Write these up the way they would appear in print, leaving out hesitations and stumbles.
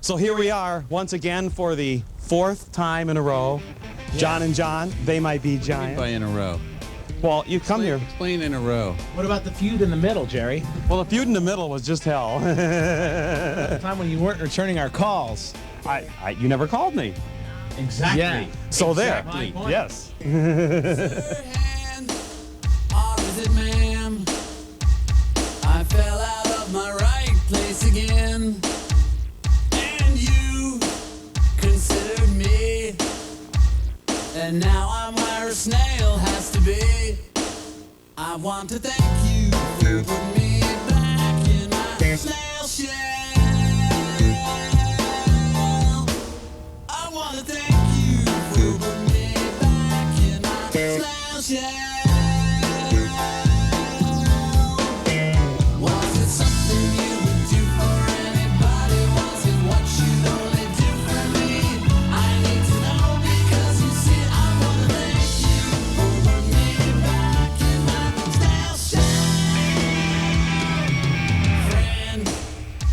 So here we are once again for the 4th time in a row. John and John, They Might Be Giants. By in a row. Well, you come here. Explain in a row. What about the feud in the middle, Jerry? Well, the feud in the middle was just hell. The time when you weren't returning our calls. You never called me. Exactly. Yeah. So exactly. there. Yes. I fell out of my right place again, and you considered me, and now I'm where a snail has to be. I want to thank you for putting me back in my snail shell. I want to thank you for putting me back in my snail shell.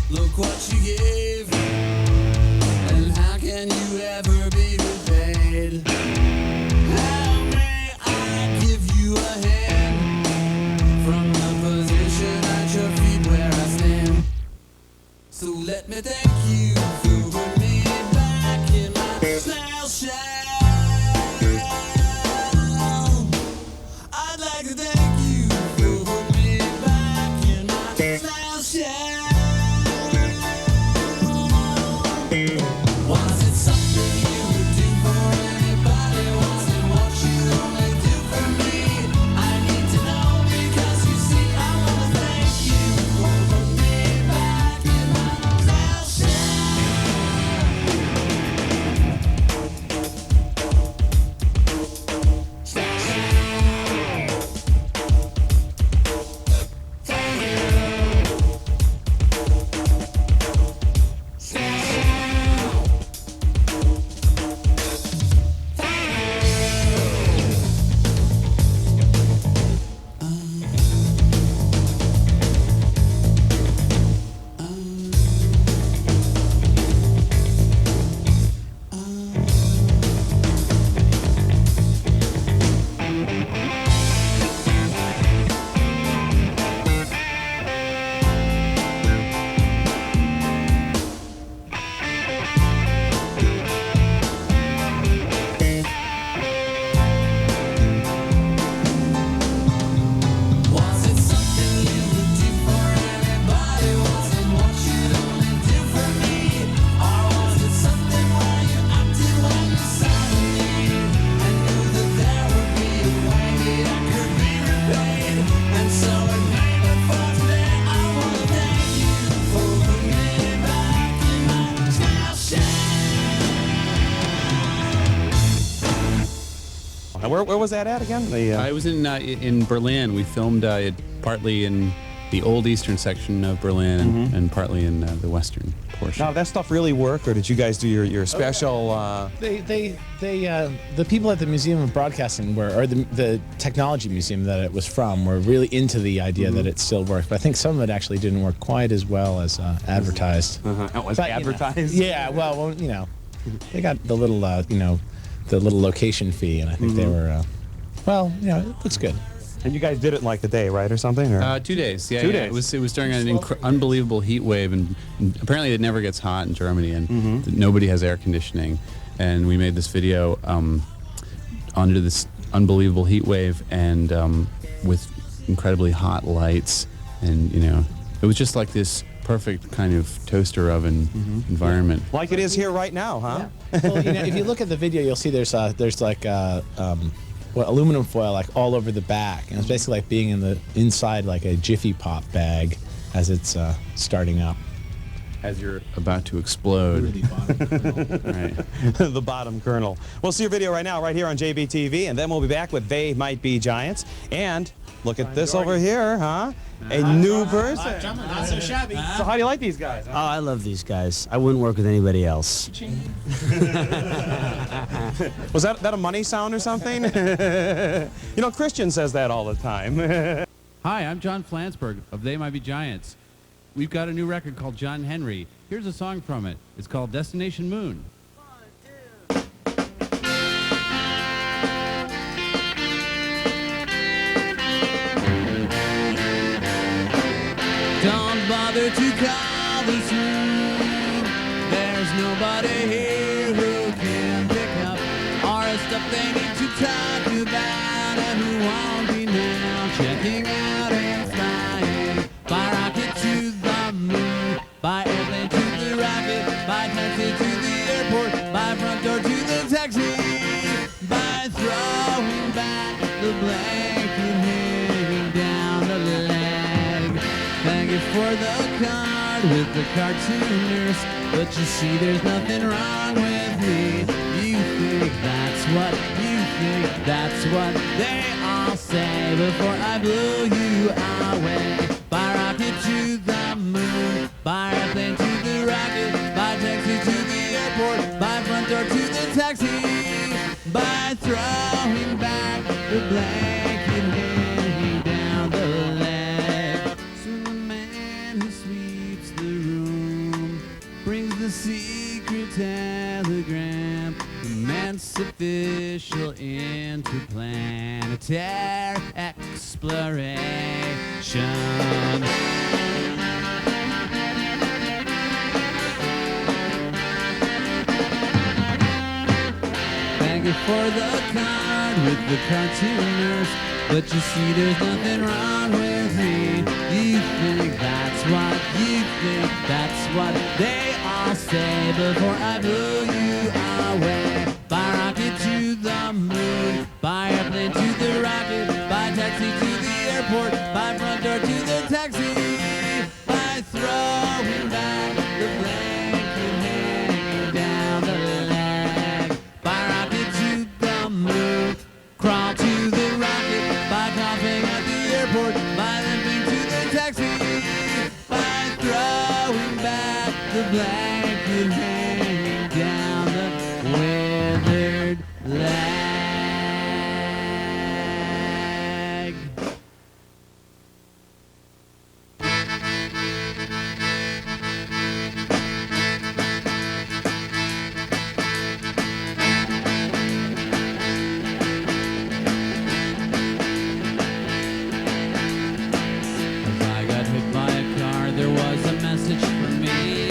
Look what you gave, and how can you ever be repaid? How may I give you a hand from the position at your feet where I stand? So let me thank you for putting me back in my snail shell. I'd like to thank you for putting me back in my snail shell. Was it something you would do for anybody? Was it what you only do for me? I need to know because you see I want to thank you for putting me back in my snail Where was that at again? I was in Berlin. We filmed it partly in the old eastern section of Berlin and partly in the western portion. Now, did that stuff really work, or did you guys do your special? The people at the Museum of Broadcasting or the technology museum that it was from were really into the idea that it still worked. But I think some of it actually didn't work quite as well as advertised. It was advertised? Yeah, well, you know, they got the little, the little location fee, and I think they were, well, you know, it looks good. And you guys did it in like a day, right, or something? Or? 2 days. Yeah, 2 yeah. days. It was during an unbelievable heat wave, and apparently it never gets hot in Germany, and nobody has air conditioning. And we made this video under this unbelievable heat wave, and with incredibly hot lights, and you know, it was just like this perfect kind of toaster oven environment. Like it is here right now, huh? Yeah. Well, you know, if you look at the video, you'll see there's like aluminum foil like all over the back, and it's basically like being inside like a Jiffy Pop bag as it's starting up. As you're about to explode. The bottom kernel. Right. The bottom kernel. We'll see your video right now, right here on JBTV, and then we'll be back with They Might Be Giants. And look at this over here, huh? A new person. Not so shabby. So how do you like these guys? Oh, I love these guys. I wouldn't work with anybody else. Was that a money sound or something? You know, Christian says that all the time. Hi, I'm John Flansburgh of They Might Be Giants. We've got a new record called John Henry, Here's a song from it. It's called Destination Moon. Don't bother to call this room. There's nobody here who can pick up all the stuff they need to talk about, and who won't be now checking out and flying by rocket to the moon, by airplane to the rocket, by taxi to the airport, by front door to the taxi, by throwing back the blanket hanging down the leg. Thank you for the card with the cartooners, but you see there's nothing wrong with me. You think that's what you think, that's what they all say before I blew you away. By rocket to the moon, by airplane to the rocket, by taxi to the airport, by front door to the taxi, by throwing back the blanket hanging down the leg. Soon the man who sweeps the room brings the secret telegram. The man's official interplanetary exploration. Thank you for the card with the cartooners, but you see there's nothing wrong with me. You think that's what you think, that's what they all say before I blew you away. By rocket to the moon, by airplane to the rocket, by taxi to the airport, by front door to the taxi, by throwing back the blanket hanging down the leg. By rocket to the moon, crawl to the rocket, by coughing at the airport, by limping to the taxi, by throwing back the blanket hanging down the withered leg. As I got hit by a car, there was a message for me.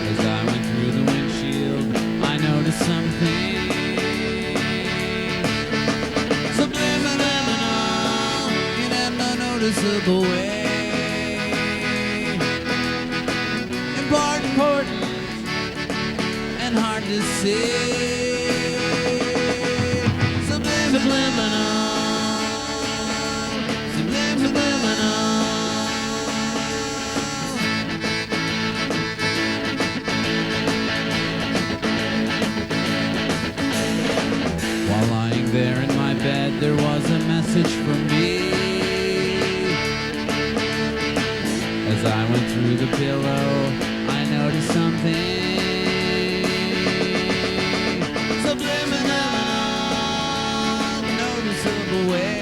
As I went through the windshield, I noticed something subliminal in an unnoticeable way. Important and hard to see. Subliminal. While lying there in my bed, there was a message for me. As I went through the pillow, I noticed something subliminal, noticeable way.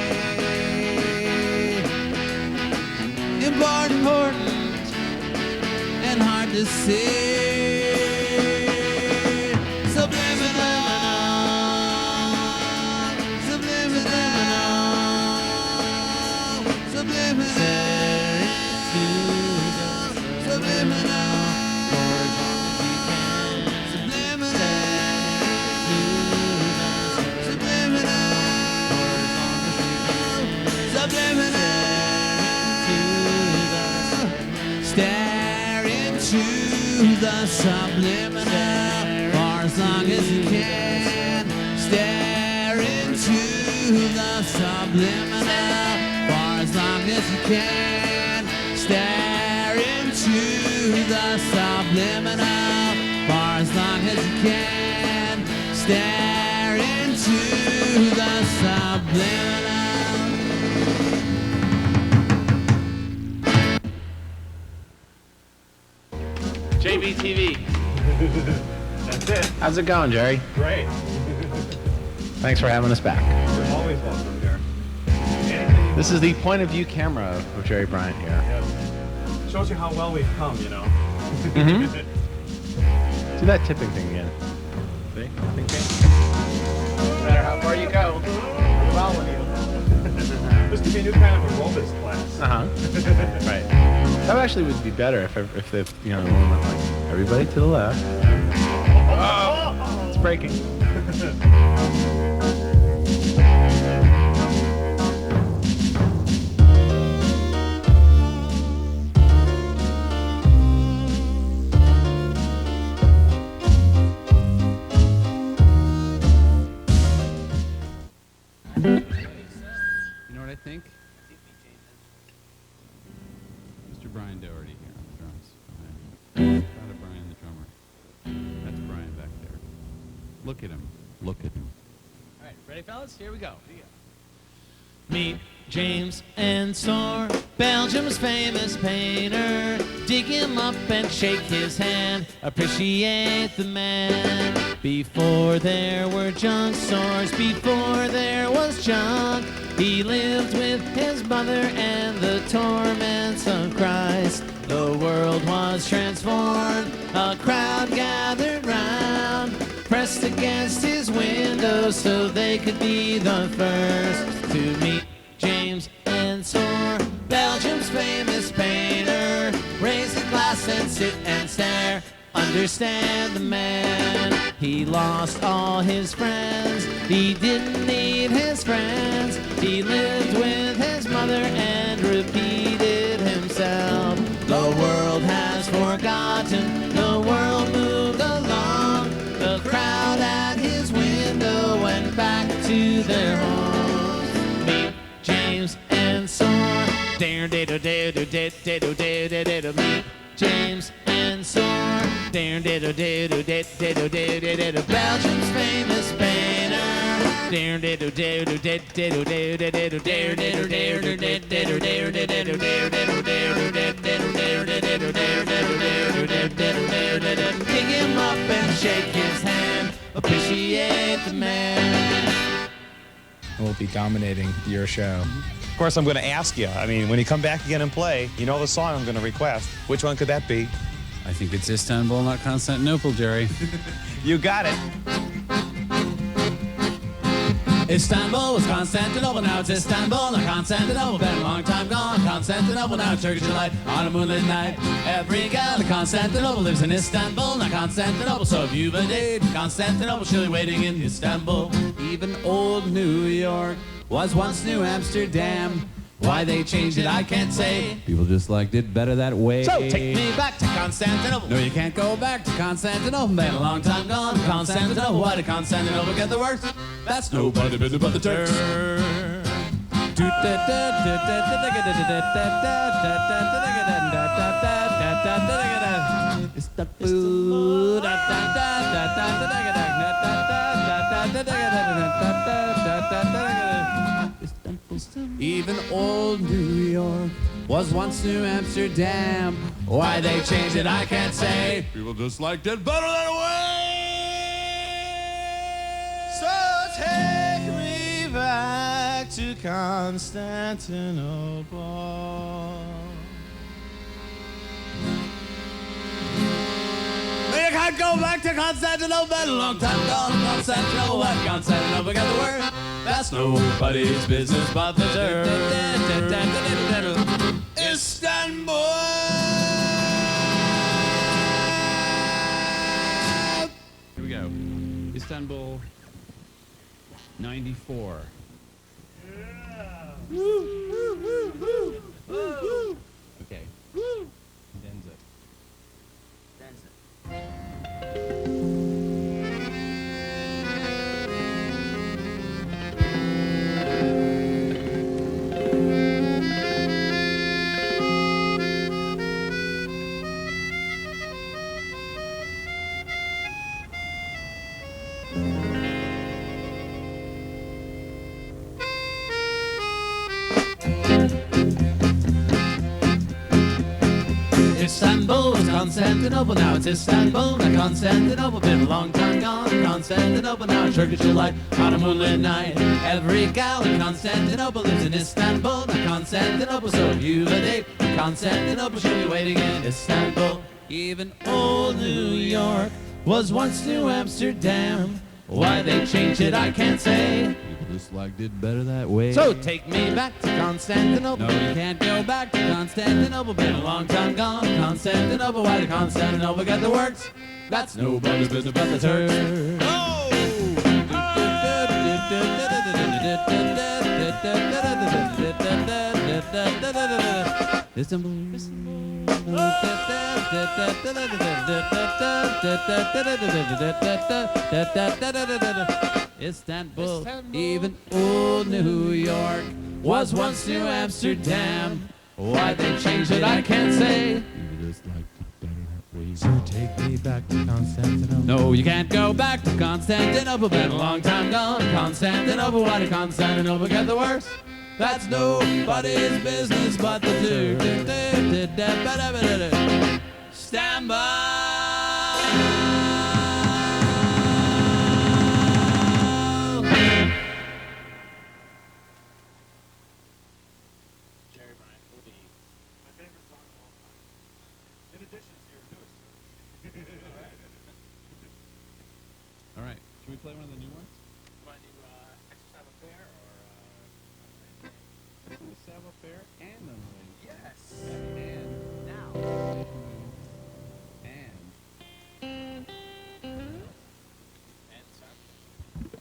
Important and hard to see. Subliminal, subliminal, subliminal, stare into the subliminal for as long as you can. Stare into the subliminal for as long as you can. Stare into the subliminal for as long as you can. Stare into the subliminal. JBTV. That's it. How's it going, Jerry? Great. Thanks for having us back. You're always welcome here. This is the point of view camera of Jerry Bryant here. Yes. shows you how well we've come, you know. Do that tipping thing again. See? Tipping thing. No matter how far you go, we're following you. This could be a new kind of aerobics class. Right. That actually would be better if the one went like everybody to the left. Oh, it's breaking. You know what I think? Mr. Brian Doherty here on the drums. Shout out Brian, the drummer. That's Brian back there. Look at him. Look at him. All right, ready, fellas? Here we go. Meet James Ensor, Belgium's famous painter. Dig him up and shake his hand. Appreciate the man. Before there were junk stores, before there was junk, he lived with his mother and the torments of Christ. The world was transformed, a crowd gathered round, pressed against his window so they could be the first to meet James Ensor, Belgium's famous painter. Raise a glass and sit and stare. Understand the man. He lost all his friends. He didn't need his friends. He lived with his mother and repeated himself. The world has forgotten. The world moved along. The crowd at his window went back to their homes. Meet James Ensor. Meet James Ensor. Belgium's famous painter. Pick him up and shake his hand. Appreciate the man. We'll be dominating your show. Of course, I'm going to ask you. I mean, when you come back again and play, you know the song I'm going to request. Which one could that be? I think it's Istanbul, not Constantinople, Jerry. You got it. Istanbul was Constantinople, now it's Istanbul, not Constantinople. Been a long time gone, Constantinople, now Turkish delight on a moonlit night. Every gal in Constantinople lives in Istanbul, not Constantinople. So if you've a date, Constantinople, she'll be waiting in Istanbul. Even old New York was once New Amsterdam. Why they changed it, I can't say. People just liked it better that way. So take me back to Constantinople. No, you can't go back to Constantinople. Been a long time gone, Constantinople. Why did Constantinople get the worst? That's nobody business but the Turks. Even old New York was once New Amsterdam. Why they changed it, I can't say. People just liked it better that way. So take me back to Constantinople. You can't go back to Constantinople. Been a long time gone, Constantinople. Why did Constantinople get the word? That's nobody's business but the Turks. Istanbul. Here we go. Istanbul 94. Okay. Denza. Istanbul was Constantinople, now it's Istanbul, not Constantinople. Been a long time gone, Constantinople, now Turkish delight on a moonlit night. Every gal in Constantinople lives in Istanbul, not Constantinople. So if you've a date in Constantinople, she'll be waiting in Istanbul. Even old New York was once New Amsterdam. Why they changed it, I can't say. People just liked it better that way. So take me back to Constantinople. No, you can't go back to Constantinople. Been a long time gone. Constantinople, why did Constantinople get the works? That's nobody's business but the Turks. Oh! Istanbul. Istanbul, even old New York was once New Amsterdam. Why they changed it, I can't say. So take me back to Constantinople. No, you can't go back to Constantinople. Been a long time gone. Constantinople, why did Constantinople get the works? That's nobody's business but the Turks. Stand by. All right. Should we play one of the new ones? Fair and unrelated. Yes. And now. And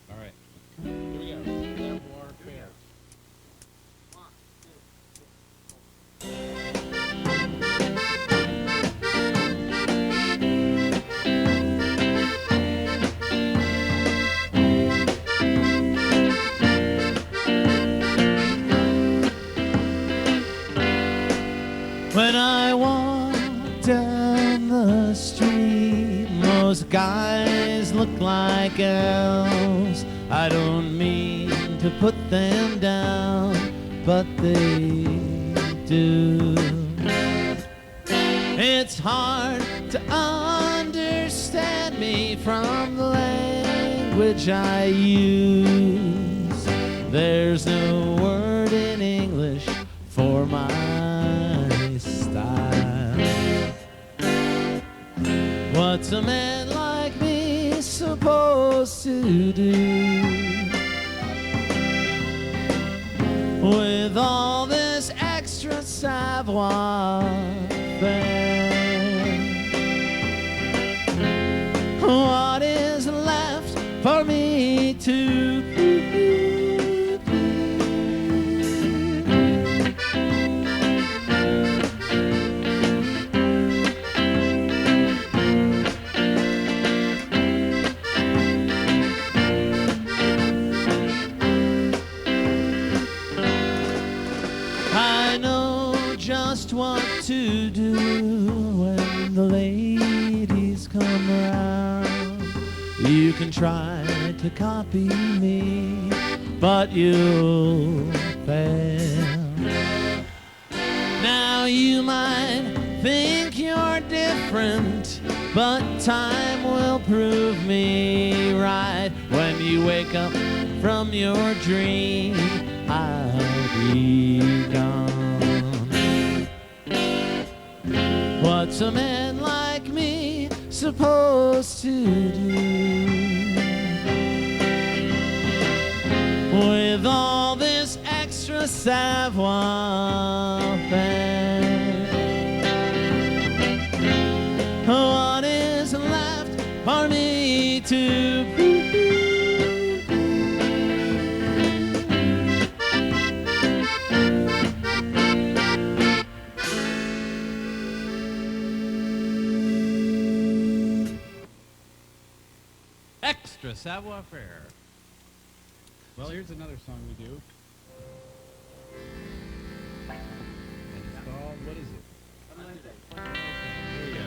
all right. Here we go. Savoir Fair. When I walk down the street, most guys look like elves. I don't mean to put them down, but they do. It's hard to understand me from the language I use. There's no word in English for my style. What's a man like me supposed to do with all this extra savoir-faire? What is left for me to do? What to do when the ladies come around. You can try to copy me, but you'll fail. Now you might think you're different, but time will prove me right. When you wake up from your dream, I'll be gone. What's a man like me supposed to do with all this extra savoir-faire? What is left for me to prove? Extra savoir-faire. Well, here's another song we do. And it's called, what is it? Here we go.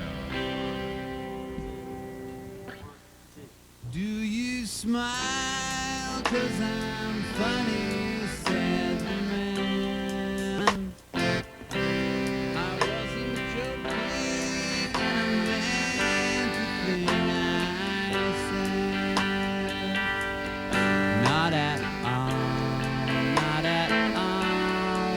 Do you smile 'cause I'm funny, says the man. I wasn't joking, I meant the thing I said. Not at all, not at all.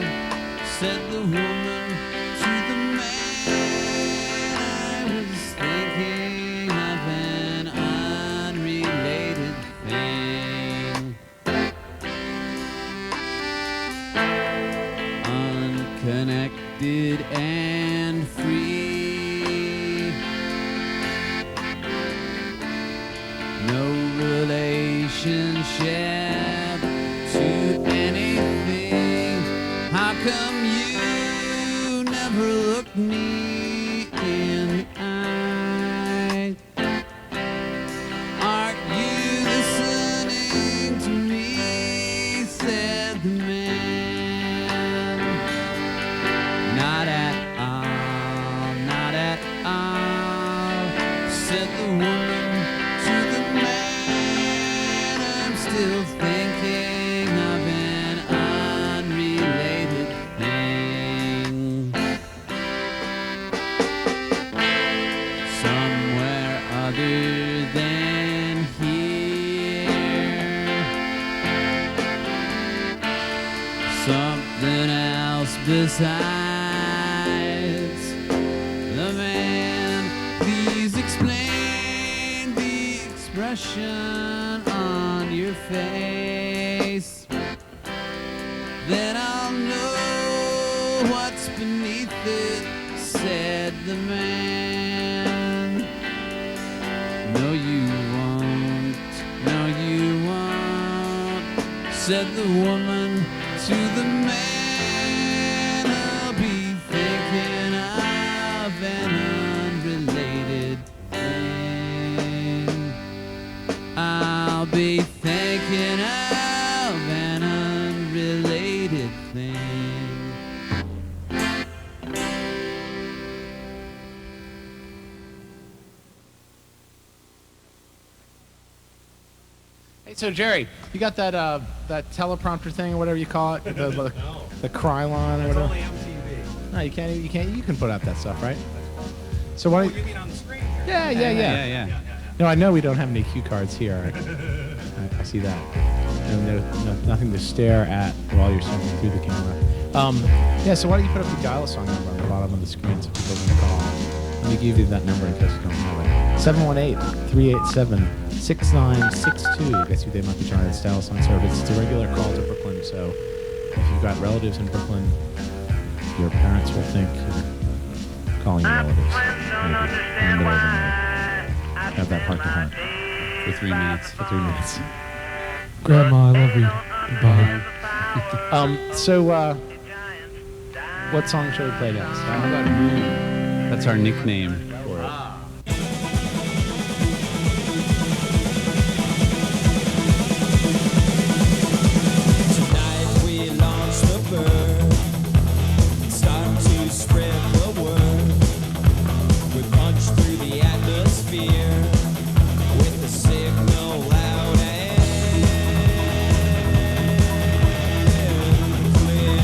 said the woman to the man. I'm still thinking of an unrelated thing. Somewhere other than here. Something else besides the man. Please explain the expression on your face. Then I'll know what's beneath it, said the man. No, you won't. No, you won't, said the woman to the man. I'll be thinking of an unrelated thing. I'll be thinking of an unrelated thing. Hey, so Jerry, you got that that teleprompter thing or whatever you call it, the Krylon or whatever. Only MTV. No, you can't. You can't. You can put out that stuff, right? So why? You mean on the screen? Yeah. Yeah. No, I know we don't have any cue cards here. I see that, and there's nothing to stare at while you're singing through the camera. Yeah. So why don't you put up the dial song number on the bottom of the screen so people can call? Let me give you that number in case you don't know it. 718-387-6962. Gets you They Might Be Giants dial song service. It's a regular call to Brooklyn, so if you've got relatives in Brooklyn, your parents will think you're calling your relatives. Maybe in the middle of the night. Have that heart to heart. For 3 minutes. For 3 minutes. Grandma, I love you. Goodbye. So, what song should we play next? How about Moon? That's our nickname for it. Tonight we launch the bird, start to spread the word. We punch through the atmosphere with the signal loud and clear.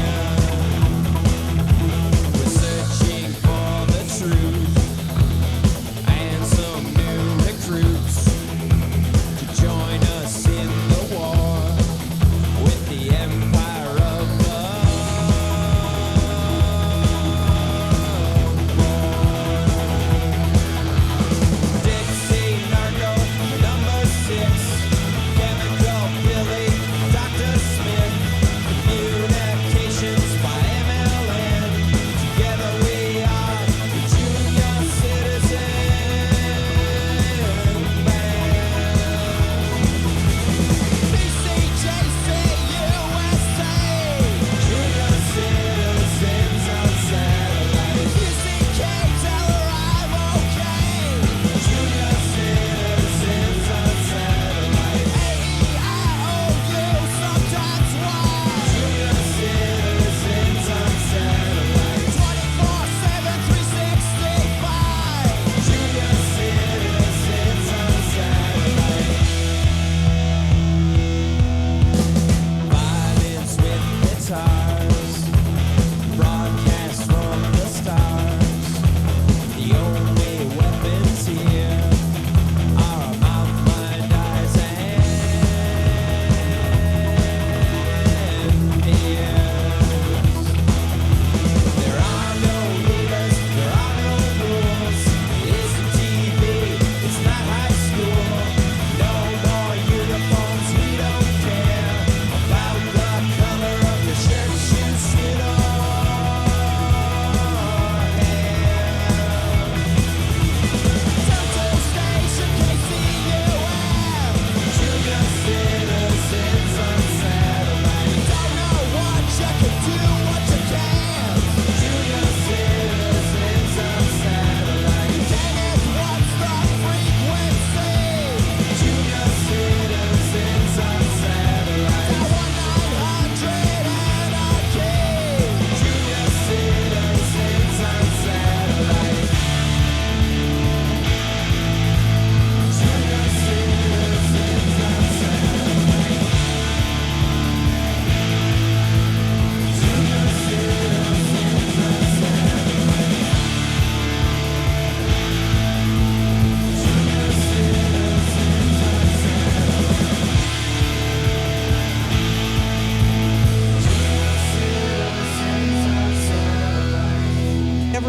We're searching for the truth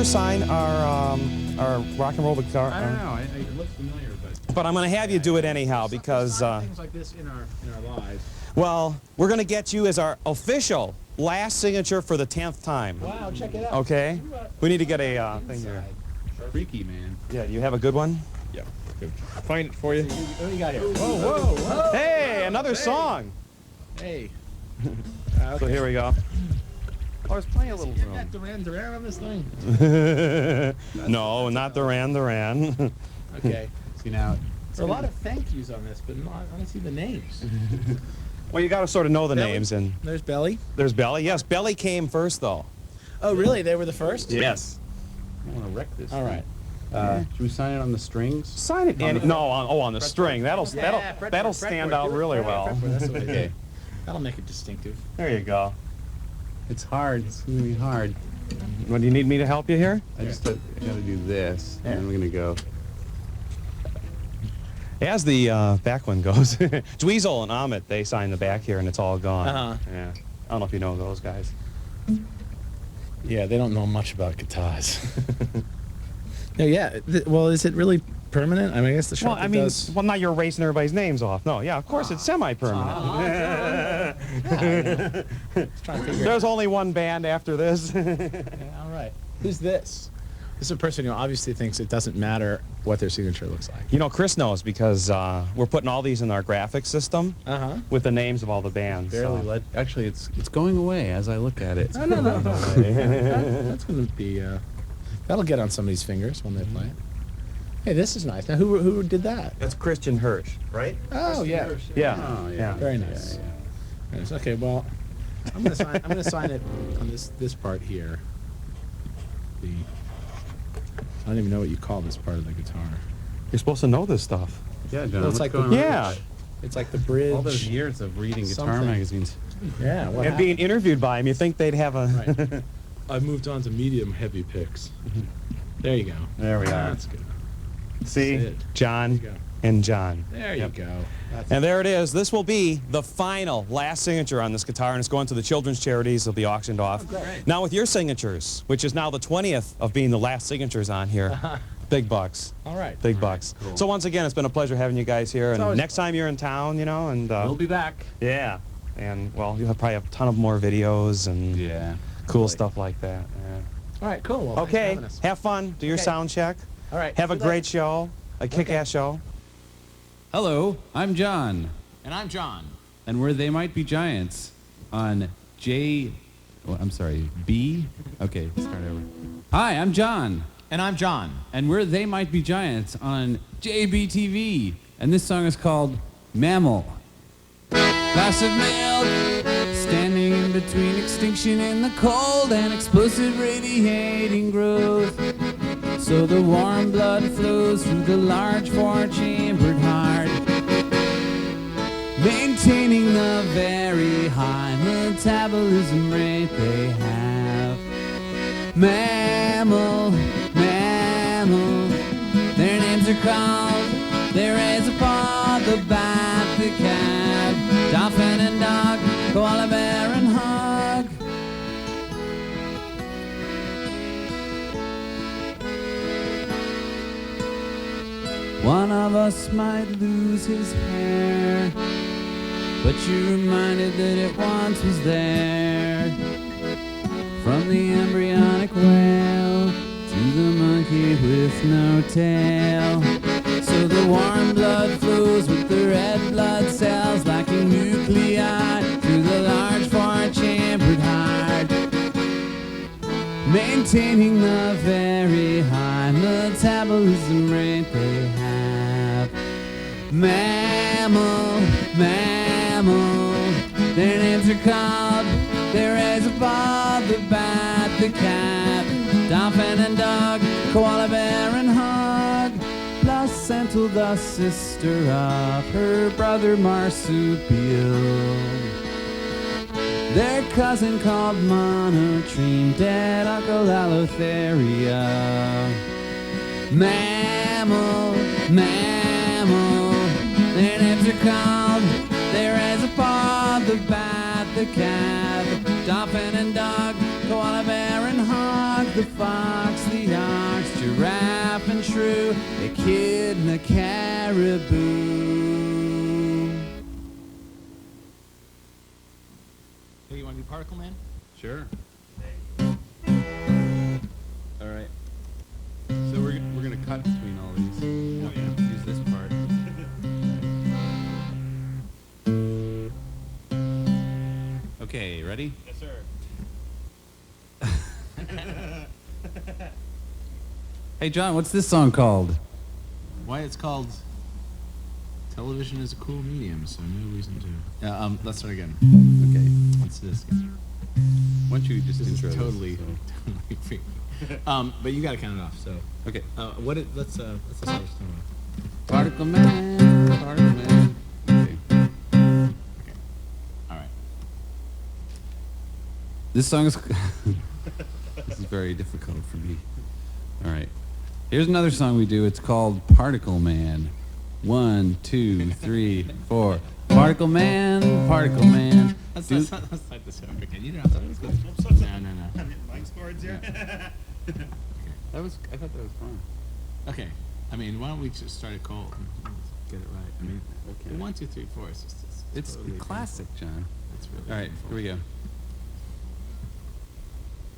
sign our rock and roll guitar? I don't know. It looks familiar, but But I'm going to have you do it anyhow because, things like this in our lives. well, we're going to get you as our official last signature for the 10th time. Wow, check it out. Okay? We need to get a thing here. freaky, man. Yeah, you have a good one? Yeah. Good. Find it for you. What do you got here? Whoa, whoa, whoa. Hey, another song. Hey. So here we go. Oh, there's plenty of little Get that room. Duran on this thing. No, not Duran. Okay. See now, There are a lot of thank yous on this, but I don't see the names. Well, you got to sort of know the Belly. names. And There's Belly. there's Belly. Yes, Belly came first, though. Oh, really? They were the first? Yes. I want to wreck this. All right. Should we sign it on the strings? Sign it. No, on the string. That'll stand out really well. That's what Okay. That'll make it distinctive. There you go. It's hard. It's gonna be hard. Well, do you need me to help you here? I just got to do this, and then we're gonna go. As the back one goes, Dweezil and Amit, they signed the back here, and it's all gone. Uh-huh. Yeah. I don't know if you know those guys. Yeah, they don't know much about guitars. No, yeah. Well, is it really permanent? I mean, I guess the Well, Sharpie I mean, does. well, now you're erasing everybody's names off. No, yeah, of course it's semi-permanent. Trying to figure There's only one band after this. Yeah, all right. Who's this? This is a person who obviously thinks it doesn't matter what their signature looks like. You know, Chris knows because we're putting all these in our graphics system Uh-huh. with the names of all the bands. Barely so. let. Actually, it's going away as I look at it. No, no, no. That's going to be, that'll get on somebody's fingers when they play it. Hey, this is nice. Now, who did that? That's Christian Hirsch, right? Oh, yeah. Yeah. Oh, yeah. Very nice. Very nice. Okay, well, I'm gonna sign it on this part here. I don't even know what you call this part of the guitar. You're supposed to know this stuff. Yeah, John. Well, it's what's like going the- on? Yeah. It's like the bridge. All those years of reading guitar Something. magazines. Yeah. What And happened? being interviewed by him, you think they'd have a... Right. I moved on to medium heavy picks. There you go. There we are. That's good. See? That's it. John There you go. and John. There Yep. you go. That's And there it is. This will be the final, last signature on this guitar, and it's going to the children's charities. It'll be auctioned off. Now with your signatures, which is now the 20th of being the last signatures on here, big bucks. all right. Big bucks. cool. So once again, it's been a pleasure having you guys here. And always- next time you're in town, you know, and We'll be back. yeah, and well, you'll probably have a ton of more videos and Yeah. cool stuff like that. Yeah. All right. Cool. Well, thanks for Okay, having us. have fun. Do your Okay. sound check. All right. Have a Good luck. great show, a kick-ass show. Hello, I'm John, And I'm John. and we're They Might Be Giants on I'm sorry, B? Okay, start over. Hi, I'm John, And I'm John. and we're They Might Be Giants on JBTV, and this song is called Mammal. Glass of milk, standing in between extinction and the cold and explosive radiating growth. So the warm blood flows through the large four-chambered heart, maintaining the very high metabolism rate they have. Mammal, mammal, their names are called, they raise a paw, the bat, the cat, dolphin and dog, koala bear and hog. One of us might lose his hair, but you're reminded that it once was there. From the embryonic whale to the monkey with no tail. So the warm blood flows with the red blood cells lacking nuclei through the large four-chambered heart, maintaining the very high metabolism rate they have. Mammal, mammal, their names are called, they raise a paw, the bat, the cat, dolphin and dog, koala bear and hog, placental the sister of her brother marsupial. Their cousin called monotreme, dead uncle Allotheria. Mammal, mammal, their names are called, they raise a paw, the bat, the cat, dolphin and dog, koala bear and hog, the fox, the ox, giraffe and shrew, a kid and a caribou. Hey, you want to do Particle Man? Sure. All right. So we're gonna cut between all these. Oh yeah. Use this part. Okay, ready? Yes, sir. Hey John, what's this song called? Why it's called Television is a Cool Medium, so no reason to. Let's start again. Okay. What's this? Why don't you just This intro is this, totally, so- totally freaky. But you gotta count it off, so. Okay. Let's start with something. Particle Man, Particle Man. Okay. All right. This song is this is very difficult for me. All right. Here's another song we do. It's called Particle Man. 1, 2, 3, 4. Particle Man, Particle Man. Let's Do- start this over again. You don't have to. No. Mike's chords here. I thought that was fun. Okay. I mean, why don't we just start it cold and get it right? I mean, Okay. 1, 2, 3, 4. It's totally classic, John. It's really All right, painful. here we go.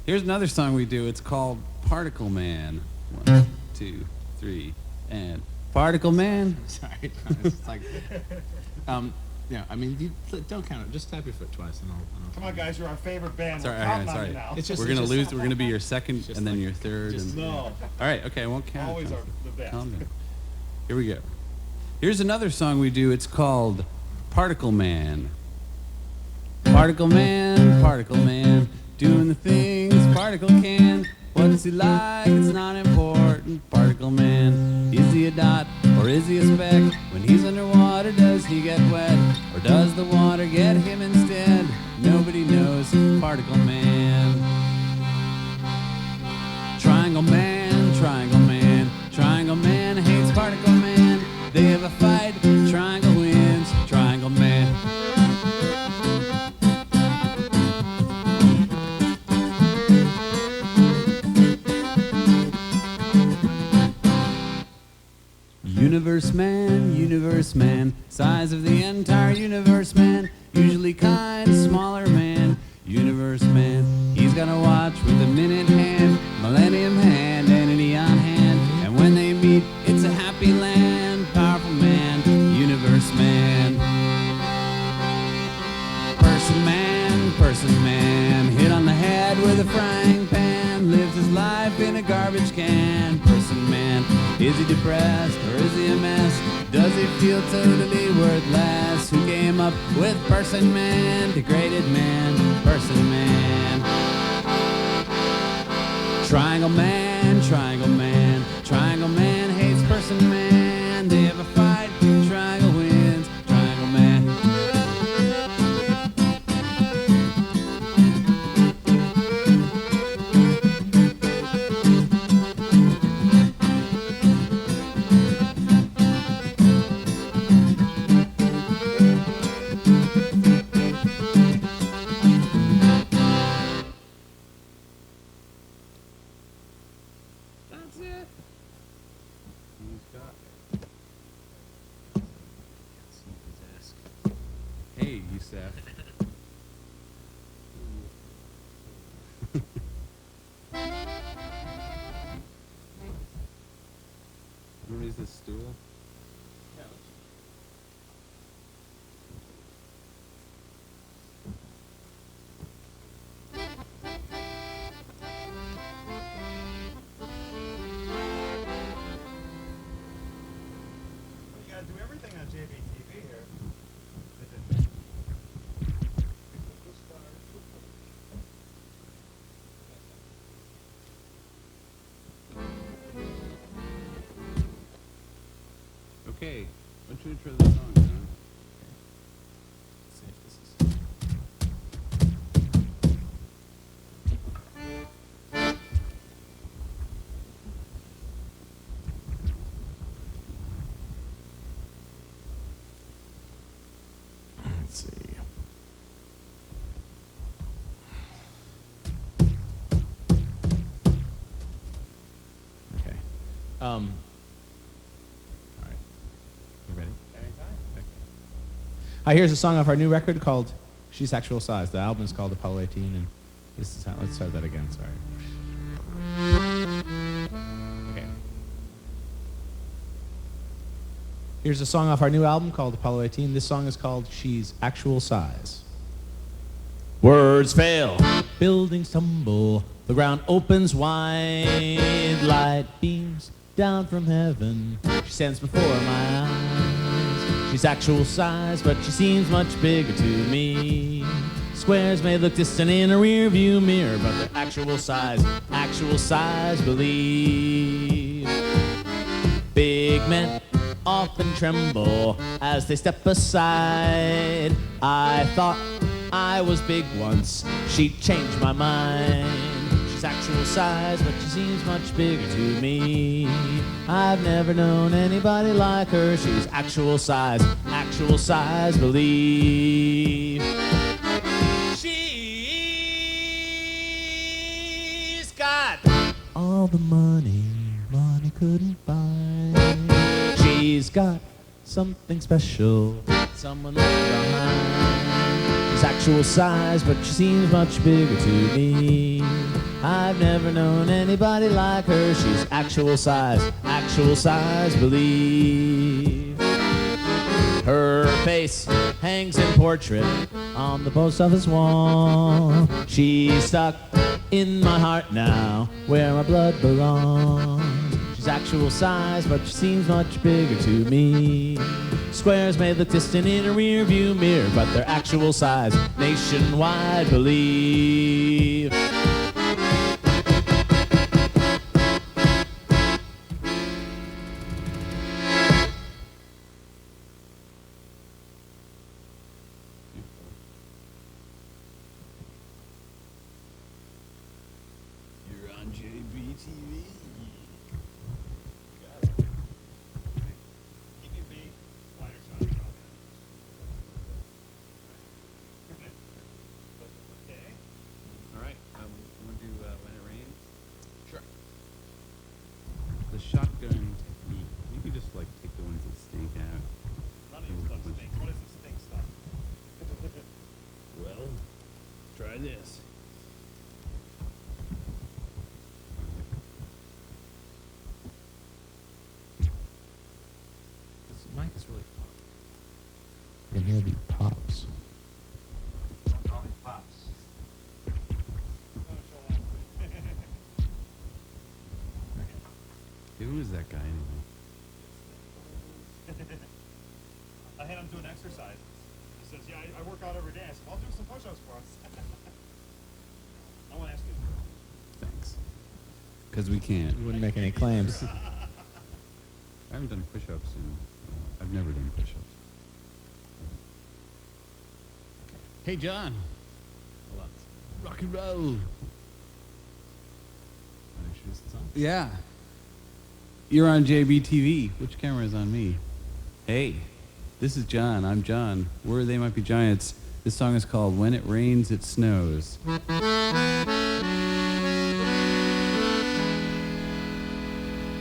Here's another song we do. It's called Particle Man. 1, 2, 3, and Particle Man. Sorry, it's like, yeah. I mean, you don't count it. Just tap your foot twice, and I'll. Come on, guys, you're our favorite band. Sorry, We're counting on sorry. you now. It's just- We're gonna lose. We're gonna be your second, just and then like- your third. just- And, No, all right, okay, I won't count. always John. are the best. Calm down. Here we go. Here's another song we do. It's called Particle Man. Particle Man, Particle Man, doing the things Particle can. What's he like? It's not important. Particle Man, is he a dot or is he a speck? When he's underwater, does he get wet? Or does the water get him instead? Nobody knows. Particle Man. Triangle Man, Triangle Man, Triangle Man hates Particle Man. They have a fight, Triangle wins, Triangle Man. Universe man, size of the entire universe man, usually kind, smaller man, universe man. He's got a watch with a minute hand, millennium hand, and a neon hand, and when they meet, it's a happy land. Powerful man, universe man. Person man, hit on the head with a frying pan, lives his life in a garbage can. Person man, is he depressed or is he a mess? Does he feel totally worthless? Who came up with person man? Degraded man, person man. Triangle man, Triangle man, Triangle man hates person man. They have a fight, Triangle wins, Triangle man. That's it. Hey, Youssef. You want to use this stool? You gotta do everything on JBTV here. Okay, why don't you intro the song, John? Let's see. All right. You ready? Here's a song off our new record called She's Actual Size. The album is called Apollo 18, and this is how, let's start that again, sorry. Okay. Here's a song off our new album called Apollo 18. This song is called She's Actual Size. Words fail, buildings tumble, the ground opens wide, light beams down from heaven. She stands before my eyes. She's actual size, but she seems much bigger to me. Squares may look distant in a rear view mirror, but they're actual size, believe. Big men often tremble as they step aside. I thought I was big once, she changed my mind. She's actual size, but she seems much bigger to me. I've never known anybody like her. She's actual size, believe. She's got all the money money couldn't buy. She's got something special someone left behind. She's actual size, but she seems much bigger to me. I've never known anybody like her. She's actual size, believe. Her face hangs in portrait on the post office wall. She's stuck in my heart now, where my blood belongs. She's actual size, but she seems much bigger to me. Squares may look distant in a rear view mirror, but they're actual size, nationwide believe. You're on JBTV. Give me a big wider shot. Okay. All right. Want to do When It Rains? Sure. The shotgun technique. You can just like take the ones that stink out. None of your stuff stinks. What is this stink stuff? Well, try this. This mic is really pop. You can hear the pops. Don't call me Pops. Who is that guy anyway? I had him do an exercise. He says, yeah, I work out every day. I said, I'll do some push-ups for us. I want to ask you. Thanks. Because we can't. You wouldn't make any claims. I haven't done push-ups in. I've never done push-ups. Hey, John. Rock and roll. Want to introduce the song? Yeah. You're on JBTV. Which camera is on me? Hey, this is John. I'm John. We're They Might Be Giants. This song is called When It Rains, It Snows.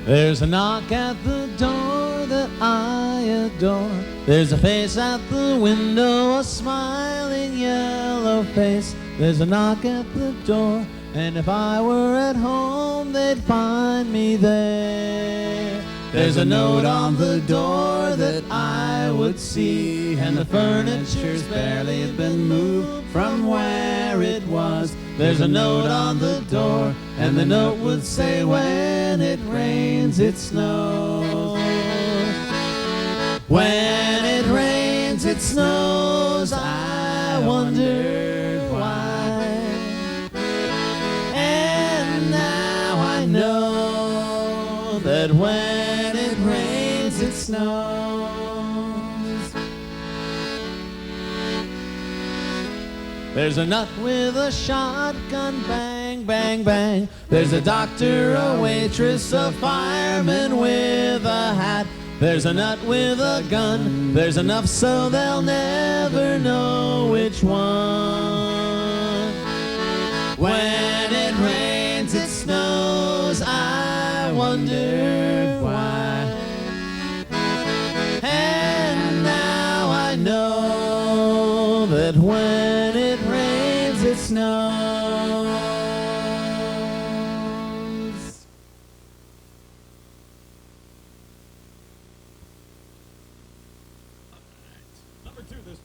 There's a knock at the door that I adore. There's a face at the window, a smiling yellow face. There's a knock at the door, and if I were at home, they'd find me there. There's a note on the door that I would see, and the furniture's barely been moved from where it was. There's a note on the door, and the note would say, when it rains, it snows. When it rains, it snows. I wondered why, and now I know that when it rains, it snows. There's a nut with a shotgun, bang, bang, bang. There's a doctor, a waitress, a fireman with a hat. There's a nut with a gun. There's enough so they'll never know which one. When it rains, it snows. I wondered why.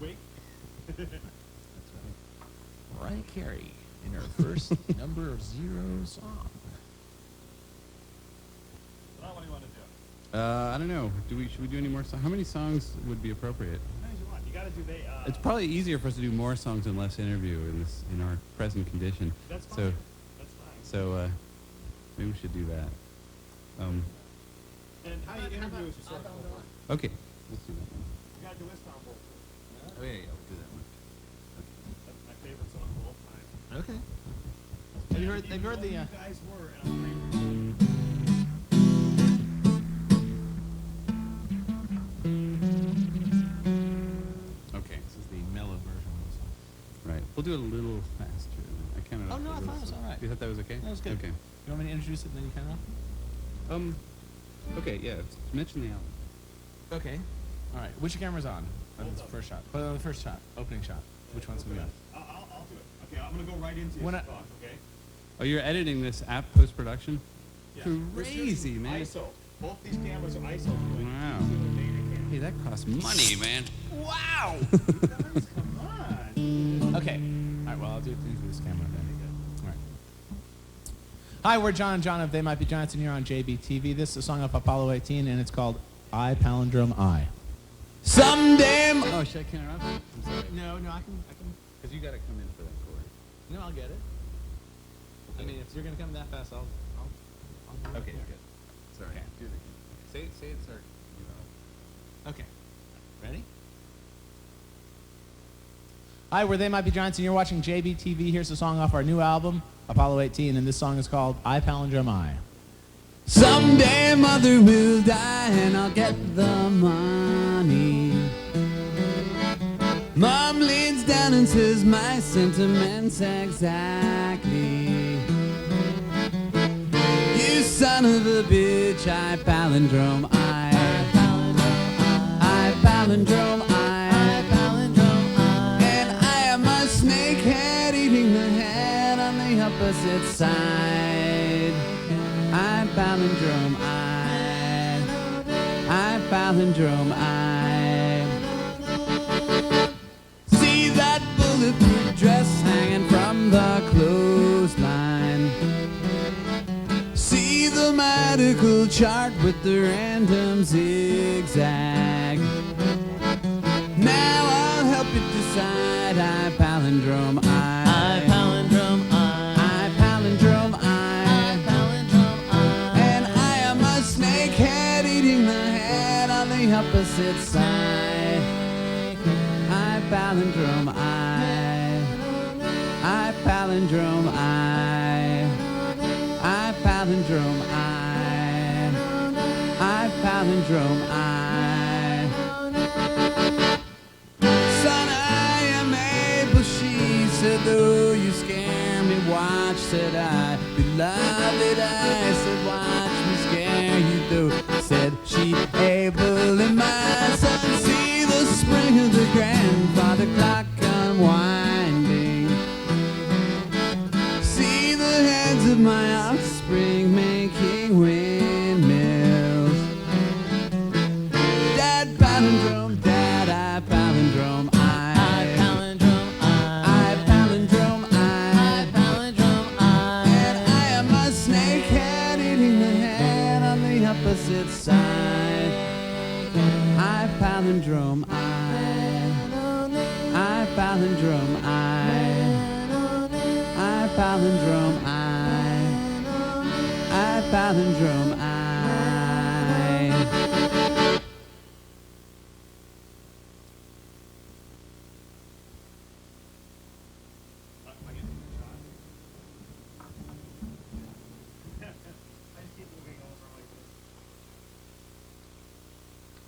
Wait. Mariah Carey in her first number of zero song. Now what do you want to do? I don't know. Should we do any more songs? How many songs would be appropriate? How many do you want? You got to do It's probably easier for us to do more songs and less interview in our present condition. That's fine. So That's fine. so maybe we should do that. And how you interview is yourself. Okay. Let's do that one. You got to do Istanbul. Oh yeah, we'll do that one. That's my favorite song of all time. Okay. Have you heard the? You guys were, and I'm Okay. This is the mellow version of the song. Right. We'll do it a little faster. I counted Oh, off no, a I little thought it was slow. all right. You thought that was okay? That was good. Okay. You want me to introduce it and then you count it off? Okay. Yeah. Mention the album. Okay. All right. Which camera's on? That's the first shot. Put it on the first shot. Opening shot. Which one's going to be on? I'll do it. Okay, I'm going to go right into When your I- talk, okay? Oh, you're editing this app post production? Yeah. Crazy, man. ISO. Both these cameras are ISO. Wow. Hey, that costs money, man. Wow! Guys, come on. Okay. All right, well, I'll do it through this camera then. All right. Hi, we're John and John of They Might Be Johnson here on JBTV. This is a song off Apollo 18, and it's called I Palindrome I. Someday... Oh, should I count it off? I'm sorry. No, I can... Because you got to come in for that chord. No, I'll get it. I mean, if you're going to come that fast, I'll Okay, good. Sorry. Okay. Do it again. Say it's our, you know. Okay. Ready? Hi, we're They Might Be Johnson. You're watching JBTV. Here's a song off our new album, Apollo 18, and this song is called I Palindrome I. Someday mother will die and I'll get the money. Mom leans down and says my sentiments exactly. You son of a bitch, I palindrome I. I palindrome I. And I am a snakehead eating the head on the opposite side. I palindrome I. I palindrome I. See that bulletproof dress hanging from the clothesline. See the medical chart with the random zigzag. Now I'll help you decide. I palindrome I. I palindrome I. I palindrome I. I palindrome I. And I am a snakehead eating the head on the opposite side. I palindrome I. I palindrome I. I palindrome I. I palindrome I. Son, I am able, she said, though you scare me, watch, said I. Beloved, I said, watch me scare you, though, said she. Able and my son, see the spring of the grandfather clock unwinding. See the heads of my offspring making windmills. Dad palindrome, Dad, I palindrome I. I palindrome I. I palindrome I. I palindrome I. And I am a snakehead eating the head on the opposite side. I palindrome I. I palindrome I. I palindrome I. I palindrome I.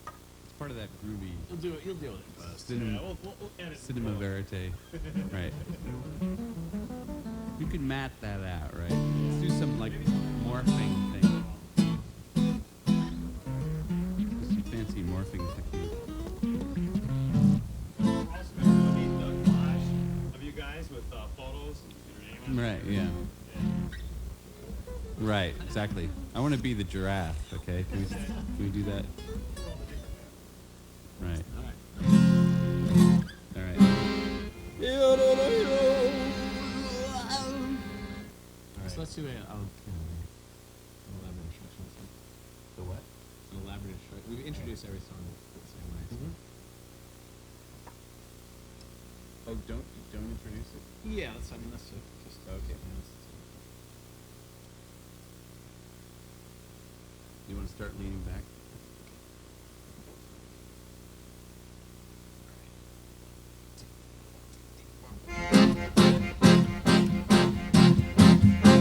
It's part of that groovy You'll do it. cinema, We'll edit cinema verite. Right. You could mat that out, right? Let's do some like morphing thing. Some fancy morphing technique. We're also going to need the collage of you guys with photos and your name on it. Right, yeah. Right, exactly. I want to be the giraffe, okay? Can we do that? Right. let's do an elaborate instruction. The what? An elaborate instruction. We introduce every song the same way. So. Oh, don't introduce it. Yeah, let's just okay. You want to start leaning back?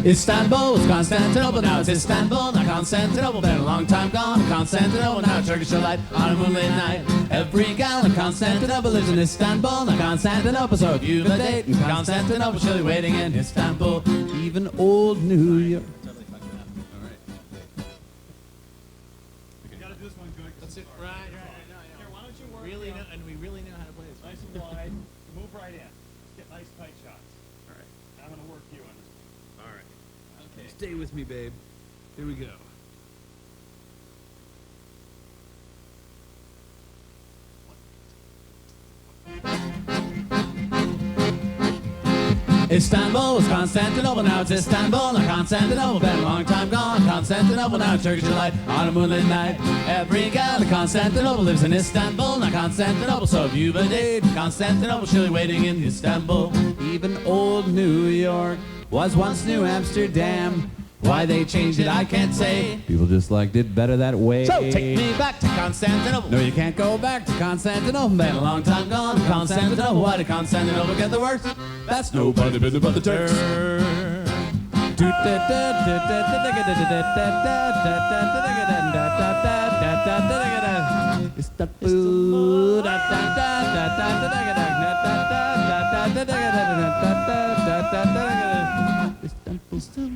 Istanbul was Constantinople, now it's Istanbul, not Constantinople. Been a long time gone, Constantinople, now Turkish delight on a moonlit night. Every gal in Constantinople lives in Istanbul, not Constantinople. So if you've a date in Constantinople, she'll be waiting in Istanbul. Even old New York. Totally fucked it up. All right. You gotta do this one good. That's it. Right. Here, why don't you work? Really know, and we really know how to play this. Nice and wide. Move right in. Get nice tight shots. All right. I'm gonna work you on this. All right. Okay. Stay with me, babe. Here we go. Istanbul was Constantinople, now it's Istanbul, not Constantinople. Been a long time gone, Constantinople, now Turkish delight on a moonlit night. Every gal in Constantinople lives in Istanbul, not Constantinople. So if you've a date in Constantinople, she'll be waiting in Istanbul. Even old New York was once New Amsterdam. Why they changed it, I can't say. People just liked it better that way. So take me back to Constantinople. No, you can't go back to Constantinople. Been a long time gone, Constantinople. Why did Constantinople get the worst? That's nobody business but the Turks.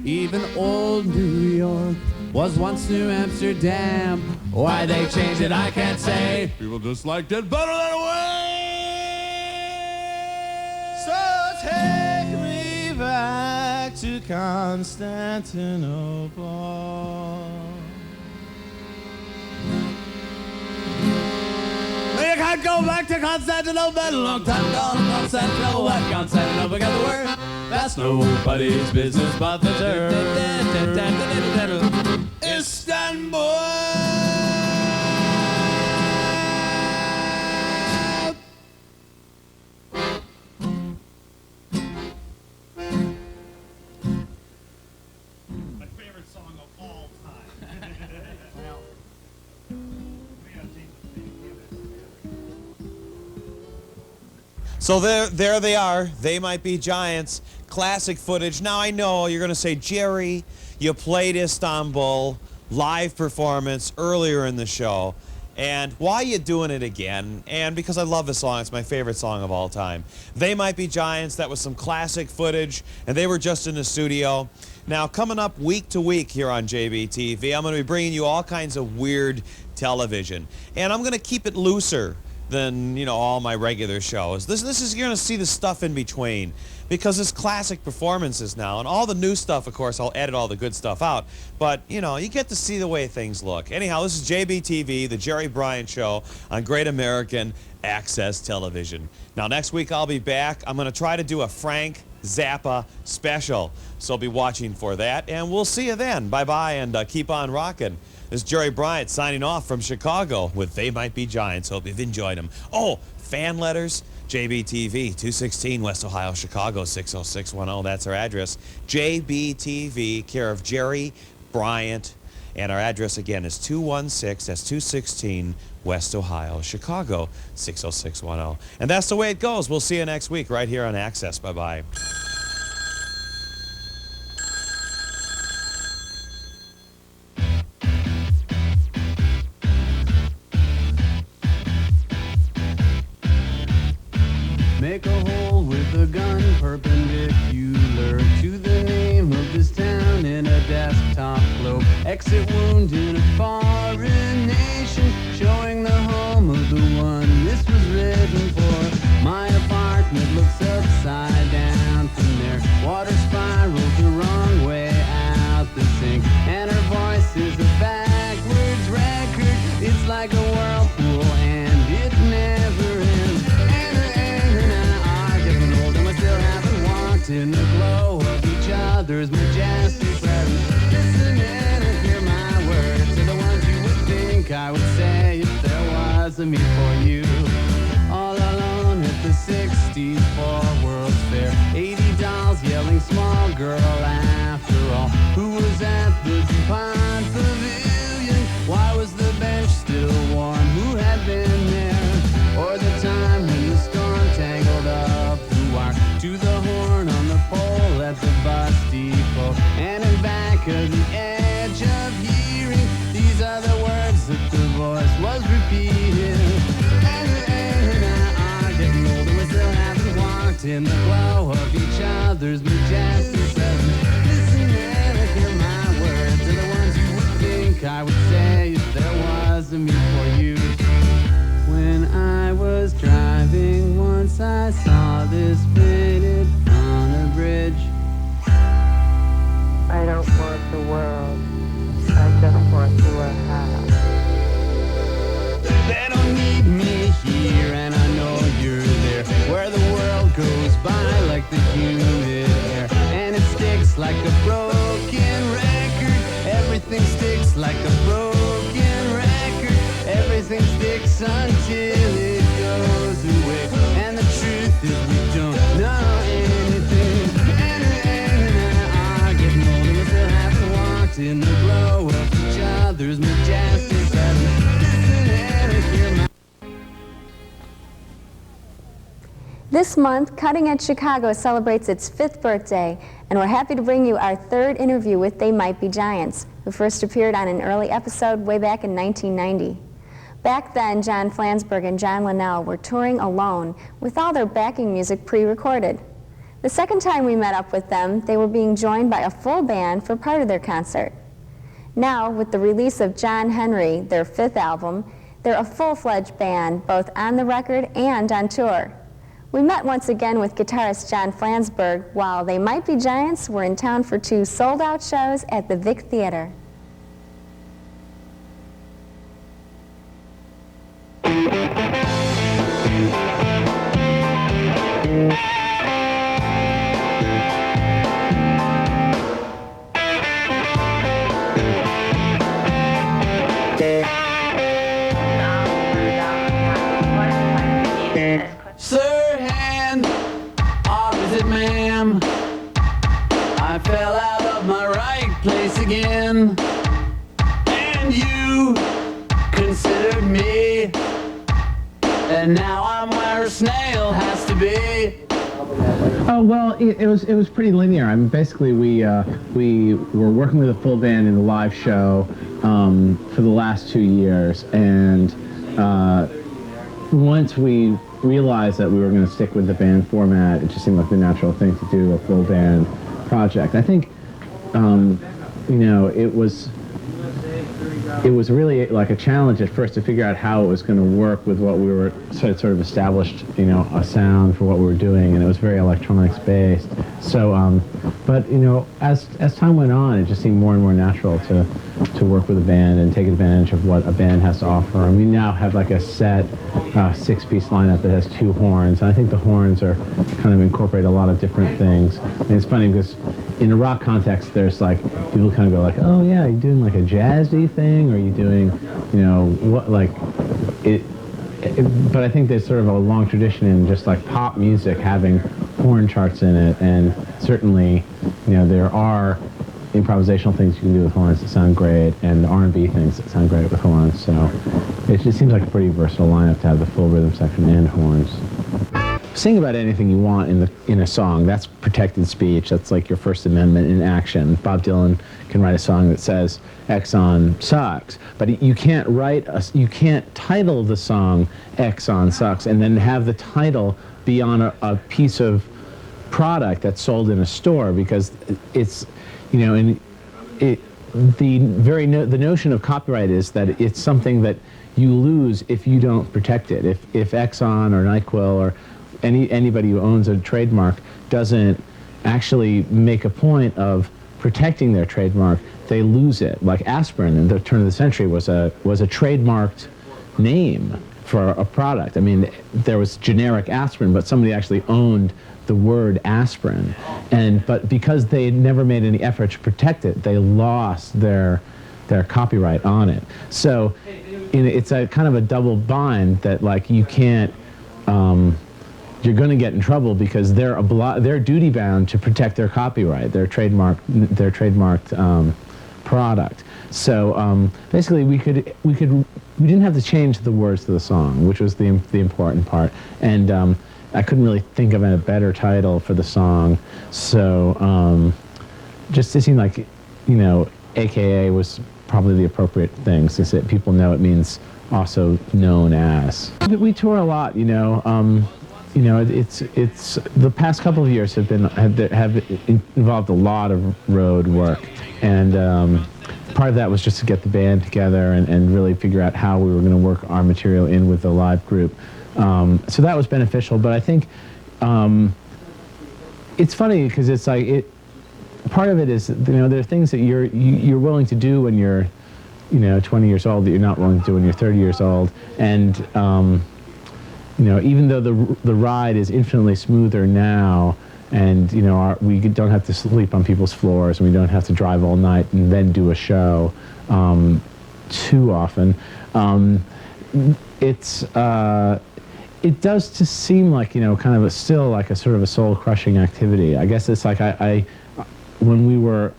Even old New York was once New Amsterdam. Why they changed it, I can't say. People just liked it better that way. So take me back to Constantinople. You can't go back to Constantinople, been a long time gone. Constantinople, what Constantinople got the word? That's nobody's business but the Turks. Istanbul. My favorite song of all time. Well, we gotta change the theme. So there they are. They Might Be Giants. Classic footage. Now I know you're going to say, Jerry, you played Istanbul live performance earlier in the show. And why are you doing it again? And because I love this song, it's my favorite song of all time. They Might Be Giants. That was some classic footage, and they were just in the studio. Now, coming up week to week here on JBTV, I'm going to be bringing you all kinds of weird television. And I'm going to keep it looser than, you know, all my regular shows. This is, you're going to see the stuff in between, because it's classic performances now, and all the new stuff, of course, I'll edit all the good stuff out, but, you know, you get to see the way things look. Anyhow, this is JBTV, the Jerry Bryant Show on Great American Access Television. Now, next week I'll be back. I'm going to try to do a Frank Zappa special, so I'll be watching for that, and we'll see you then. Bye-bye, and keep on rocking. This is Jerry Bryant signing off from Chicago with They Might Be Giants. Hope you've enjoyed them. Oh, fan letters, JBTV, 216 West Ohio, Chicago, 60610. That's our address. JBTV, care of Jerry Bryant. And our address again is 216, that's 216 West Ohio, Chicago, 60610. And that's the way it goes. We'll see you next week right here on Access. Bye-bye. Make a hole with a gun perpendicular to the name of this town in a desktop globe. Exit wound in a foreign nation, showing the home of the one this was written for. My apartment looks upside down from there. Water spirals the wrong way out the sink, and her voice is a backwards record. It's like a whirlpool and it never ends. In the glow of each other's majestic was me for you. All alone at the 60s for World's Fair. 80 dolls yelling small girl after all. Who was at the DuPont Pavilion? Why was the bench still warm? Who had been there? Or the time when the storm tangled up the wire to the horn on the pole at the bus depot. And in back of the edge of hearing, these are the words that the voice was repeating. And I are getting older, we still haven't walked in the glow of each other's majestic presence. Listen and hear my words, and the ones you would think I would say if there was a me for you. When I was driving once, I saw this painted on a bridge. I don't want the world, I just want you a house. They don't need me here, and I know you're there, where the world goes by like the humid air, and it sticks like a broken record. Everything sticks like a broken record. Everything sticks until it goes away, and the truth is we don't know anything. And I are getting older, we still haven't walked in the glow of each other's majestic presence. Listen and hear my. This month, Cutting Edge Chicago celebrates its 5th birthday, and we're happy to bring you our 3rd interview with They Might Be Giants, who first appeared on an early episode way back in 1990. Back then, John Flansburgh and John Linnell were touring alone with all their backing music pre-recorded. The second time we met up with them, they were being joined by a full band for part of their concert. Now, with the release of John Henry, their 5th album, they're a full-fledged band, both on the record and on tour. We met once again with guitarist John Flansburgh while They Might Be Giants were in town for 2 sold-out shows at the Vic Theater. Sir hand, or is it ma'am? I fell out of my right place again, and you considered me, and now I'm where a snail has to be. Oh well, it was pretty linear. I mean, basically we were working with a full band in the live show for the last 2 years, and once we realized that we were going to stick with the band format, it just seemed like the natural thing to do, a full band project. I think you know, it was really like a challenge at first to figure out how it was going to work with what we were sort of established, you know, a sound for what we were doing, and it was very electronics based. So, but you know, as time went on, it just seemed more and more natural to work with a band and take advantage of what a band has to offer. And we now have like a set 6-piece lineup that has 2 horns, and I think the horns are kind of incorporate a lot of different things. And it's funny because in a rock context, there's like, people kind of go like, oh yeah, are you doing like a jazzy thing? Or are you doing, you know, what, like, but I think there's sort of a long tradition in just like pop music having horn charts in it, and certainly, you know, there are improvisational things you can do with horns that sound great, and R&B things that sound great with horns, so it just seems like a pretty versatile lineup to have the full rhythm section and horns. Sing about anything you want in a song. That's protected speech. That's like your First Amendment in action. Bob Dylan can write a song that says Exxon sucks, but you can't title the song Exxon sucks and then have the title be on a piece of product that's sold in a store, because it's, you know, and the notion of copyright is that it's something that you lose if you don't protect it. If Exxon or NyQuil or anybody who owns a trademark doesn't actually make a point of protecting their trademark, they lose it. Like aspirin in the turn of the century was a trademarked name for a product. I mean, there was generic aspirin, but somebody actually owned the word aspirin, but because they never made any effort to protect it, they lost their copyright on it. So it's a kind of a double bind that like you can't. You're going to get in trouble because they're duty bound to protect their copyright, their trademarked product. So basically, we didn't have to change the words to the song, which was the important part, and I couldn't really think of a better title for the song. So just it seemed like, AKA was probably the appropriate thing, since people know it means also known as. We tour a lot, it's the past couple of years have involved a lot of road work, and part of that was just to get the band together and really figure out how we were going to work our material in with the live group. So that was beneficial, but I think it's funny because it's like part of it is there are things that you're willing to do when you're 20 years old that you're not willing to do when you're 30 years old, and even though the ride is infinitely smoother now, and we don't have to sleep on people's floors, and we don't have to drive all night and then do a show too often. It does just seem like kind of still like a sort of a soul-crushing activity. I guess it's like when we were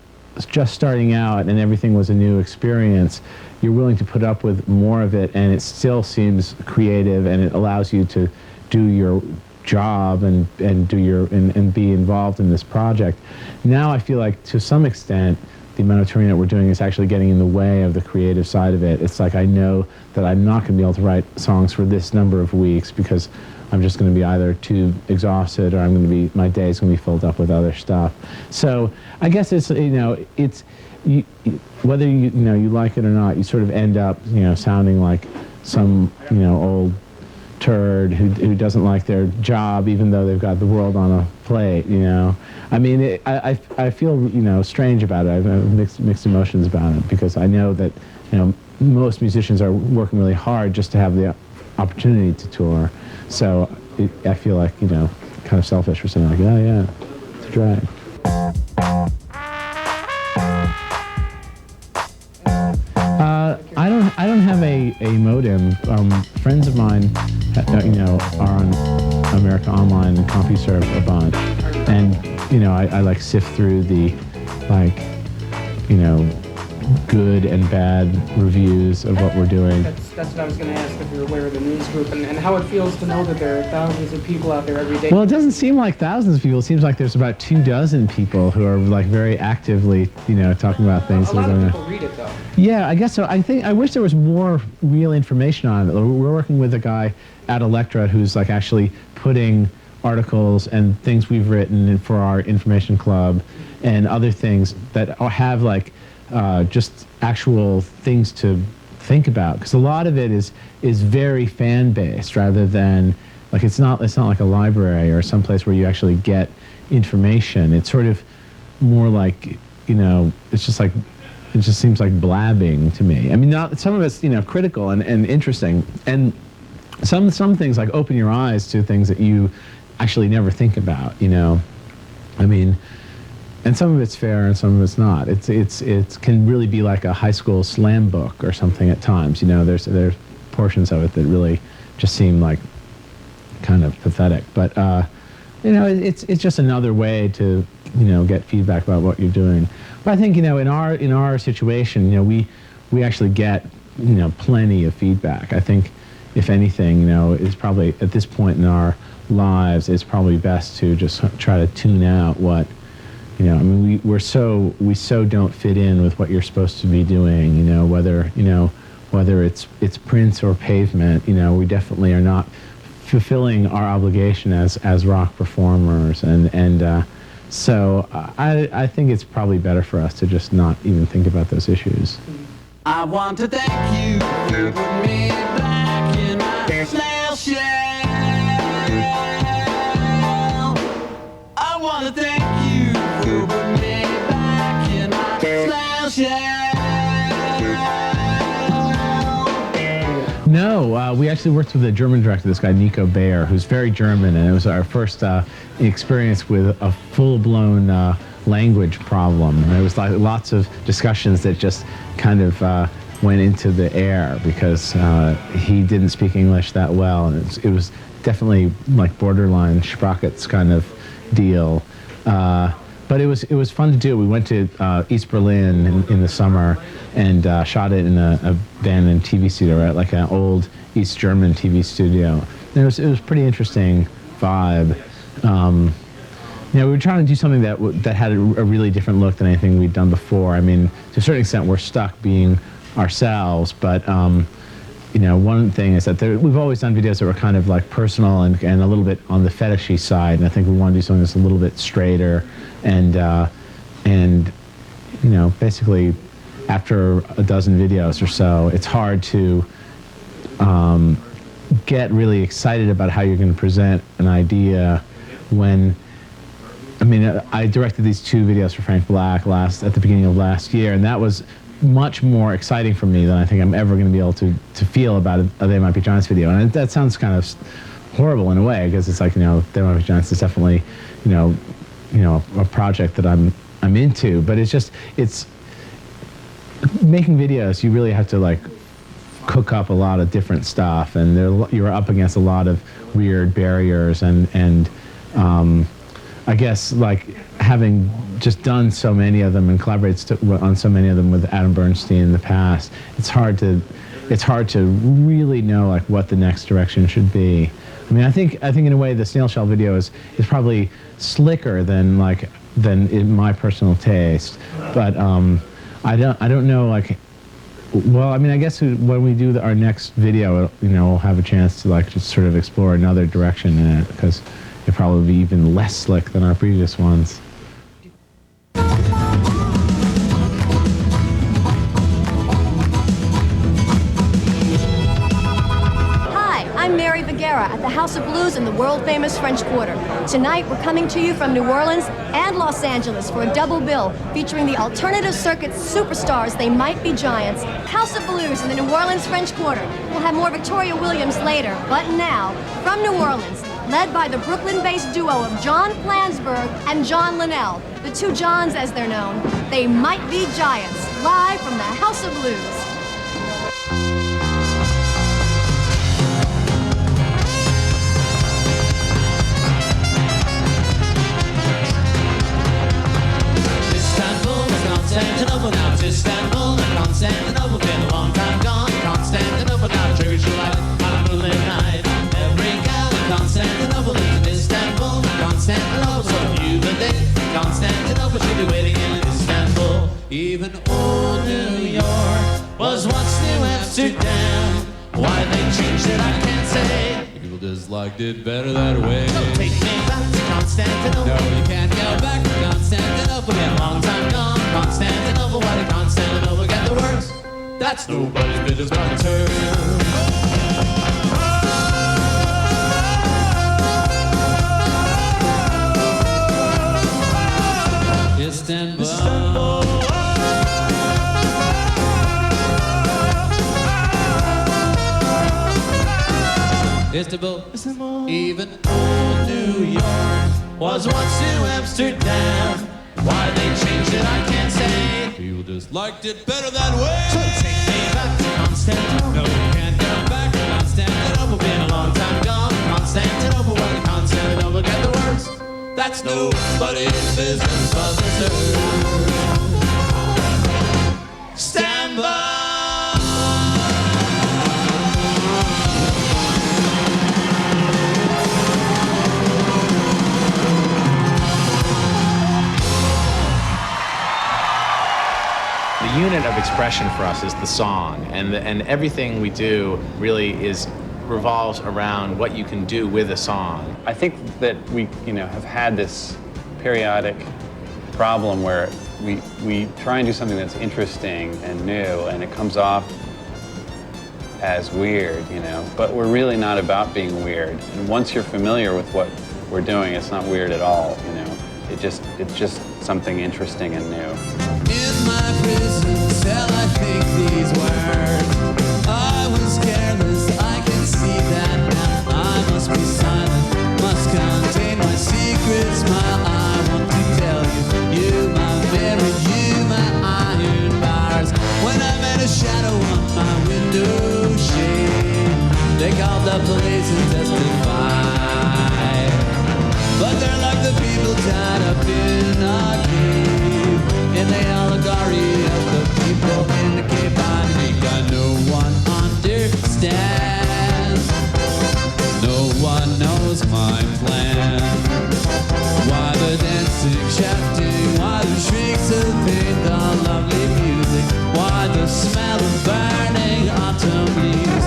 just starting out and everything was a new experience, you're willing to put up with more of it, and it still seems creative, and it allows you to do your job and be involved in this project. Now I feel like to some extent the amount of touring that we're doing is actually getting in the way of the creative side of it. It's like I know that I'm not going to be able to write songs for this number of weeks because I'm just going to be either too exhausted, or my day's going to be filled up with other stuff. So I guess it's whether you like it or not, you sort of end up sounding like some old turd who doesn't like their job even though they've got the world on a plate. I mean, I feel strange about it. I have mixed emotions about it because I know that most musicians are working really hard just to have the opportunity to tour. So I feel like kind of selfish for saying like, oh yeah, it's a drag. I don't have a modem. Friends of mine, are on America Online and CompuServe a bunch, and I like sift through the good and bad reviews of what we're doing. That's what I was going to ask, if you're aware of the news group and how it feels to know that there are thousands of people out there every day. Well, it doesn't seem like thousands of people. It seems like there's about 24 people who are like very actively, talking about things. A lot of people read it though. Yeah, I guess so. I wish there was more real information on it. We're working with a guy at Elektra who's like actually putting articles and things we've written for our information club and other things that have like just actual things to think about, because a lot of it is very fan based rather than like it's not like a library or someplace where you actually get information. It's sort of more like it just seems like blabbing to me. I mean, some of it's critical and interesting, and some things like open your eyes to things that you actually never think about. I mean. And some of it's fair and some of it's not. It can really be like a high school slam book or something at times. There's portions of it that really just seem like kind of pathetic. But it's just another way to get feedback about what you're doing. But I think in our situation, we actually get plenty of feedback. I think if anything, it's probably at this point in our lives, it's probably best to just try to tune out what. I mean, we so don't fit in with what you're supposed to be doing. Whether it's Prince or Pavement. We definitely are not fulfilling our obligation as rock performers, and so I think it's probably better for us to just not even think about those issues. I want to thank you for putting me back in my snail shell. I want to thank you for putting me back in my snail shell. No, we actually worked with a German director, this guy Nico Bayer, who's very German, and it was our first experience with a full-blown language problem. And there was like lots of discussions that just kind of went into the air because he didn't speak English that well, and it was definitely like borderline Sprockets kind of deal. But it was fun to do. We went to East Berlin in the summer and shot it in a abandoned TV studio, right, like an old East German TV studio. And it was pretty interesting vibe. You know, we were trying to do something that had a really different look than anything we'd done before. I mean, to a certain extent, we're stuck being ourselves, but you know, one thing is that we've always done videos that were kind of like personal and a little bit on the fetishy side, and I think we want to do something that's a little bit straighter and you know, basically after a dozen videos or so, it's hard to get really excited about how you're going to present an idea when, I mean, I directed these 2 videos for Frank Black at the beginning of last year, and that was much more exciting for me than I think I'm ever going to be able to feel about a They Might Be Giants video. And that sounds kind of horrible in a way, because it's like, you know, They Might Be Giants is definitely, you know, a project that I'm into, but it's making videos. You really have to like cook up a lot of different stuff, and you're up against a lot of weird barriers, and I guess like having just done so many of them and collaborated on so many of them with Adam Bernstein in the past, it's hard to really know like what the next direction should be. I mean, I think in a way the Snail Shell video is probably slicker than in my personal taste, but I don't know, like, well, I mean, I guess when we do our next video, you know, we'll have a chance to like just sort of explore another direction in it, because it'll probably be even less slick than our previous ones. At the House of Blues in the world-famous French Quarter. Tonight, we're coming to you from New Orleans and Los Angeles for a double bill featuring the alternative circuit superstars They Might Be Giants. House of Blues in the New Orleans French Quarter. We'll have more Victoria Williams later, but now, from New Orleans, led by the Brooklyn-based duo of John Flansburgh and John Linnell, the 2 Johns as they're known, They Might Be Giants, live from the House of Blues. Constantinople, now to Istanbul, Constantinople, been a long time gone. Constantinople, now triggers your light on a moonlit night. Every gal in Constantinople lives in Istanbul, Constantinople, so if you believe Constantinople should be waiting in Istanbul. Even old New York was once New Amsterdam. Why they changed it, I can't say. People just liked it better that way. So take me back to Constantinople. No, you can't go back to Constantinople. Been a long time gone. Constantinople, why did Constantinople get the worst? That's nobody's business but it's hers. Istanbul. Istanbul. Even old New York was once New Amsterdam. Why they changed it, I can't say. People just liked it better that way. So take me back to Constantinople. No, you can't go back to Constantinople. Been a long time gone. Constantinople, why did Constantinople get the worst? That's nobody's business but it's hers. Stand by. The unit of expression for us is the song, and everything we do really revolves around what you can do with a song. I think that we, have had this periodic problem where we try and do something that's interesting and new, and it comes off as weird, but we're really not about being weird. And once you're familiar with what we're doing, it's not weird at all, It's just something interesting and new. In my prison cell I think these words. I was careless, I can see that now. I must be silent, must contain my secrets. I want to tell you, my very you, my iron bars. When I met a shadow They called the police and testified. But they're like the people tied up in a cave, in the allegory of the people in the cave. I think no one understands. No one knows my plan. Why the dancing, shouting, why the shrieks of pain, the lovely music, why the smell of burning autumn leaves.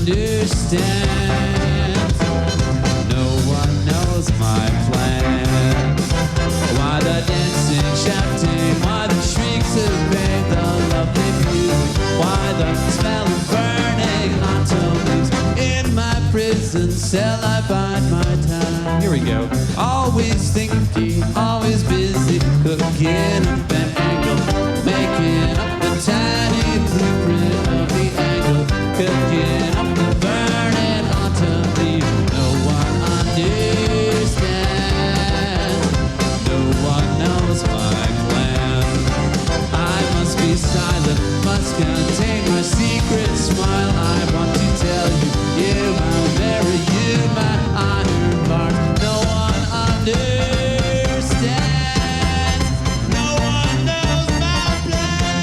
Understands. No one knows my plan. Why the dancing, shouting, why the shrieks of pain, the lovely music, why the smell of burning autumn leaves. In my prison cell I bide my time. Here we go. Always thinking, always busy, cooking up an angle, making up the tiny blueprint of the angle, cooking up the burning autumn leaf. No one understands. No one knows my plan. I must be silent, must contain my secret smile. I want to tell you, you, I'll marry you, my iron bars. No one understands. No one knows my plan.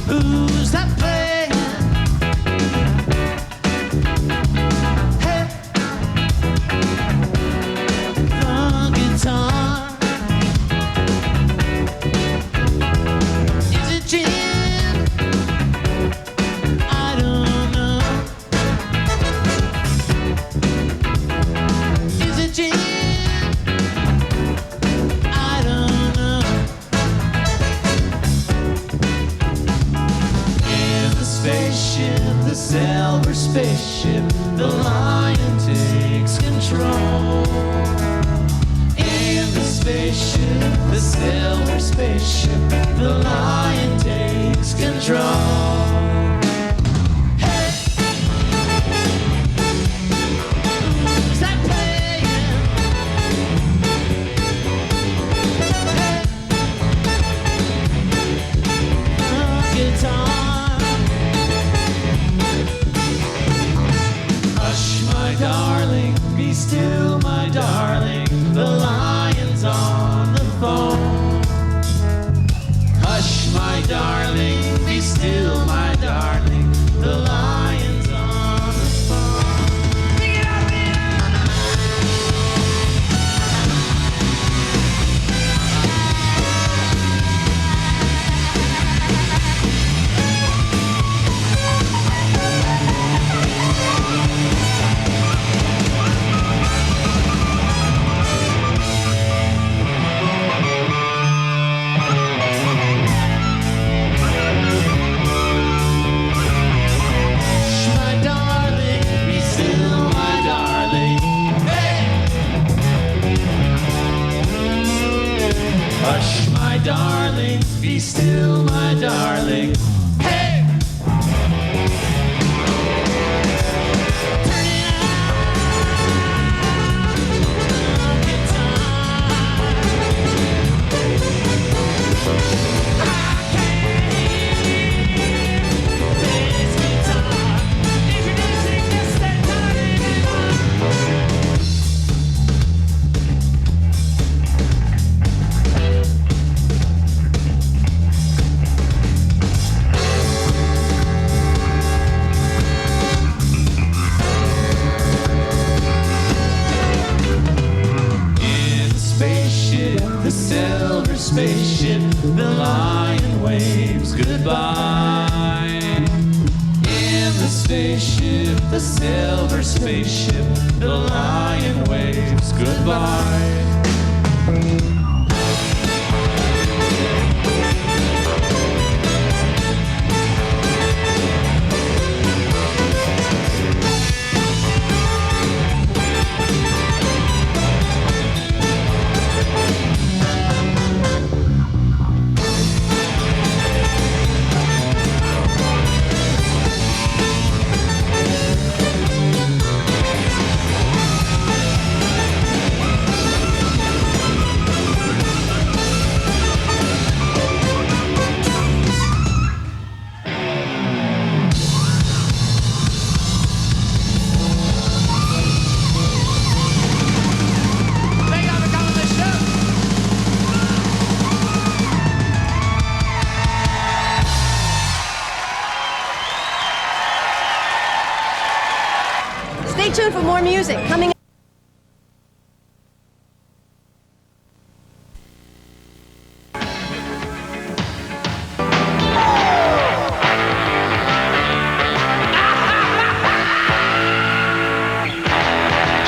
Who's that playing? Hey, the guitar. Is it Jim? I don't know. Is it Jim? I don't know. In the spaceship, the silver spaceship, the lion takes control. In the spaceship, the silver spaceship, the lion takes control. Hey! Who's that playing? Hey! The guitar. Hush, my darling, be still, my darling. The lion's on the phone. Hush, my darling, be still, my darling. The lion's on the phone. Pick it up, pick it up. My darling, be still, my darling. Hey! Hush, my darling, be still, my darling. Hey! Turn it out. Guitar. I can't hear this guitar. Introducing Mr. Tony Bebop. waves goodbye. In the spaceship, the silver spaceship, the lion waves goodbye. Stay tuned for more music coming.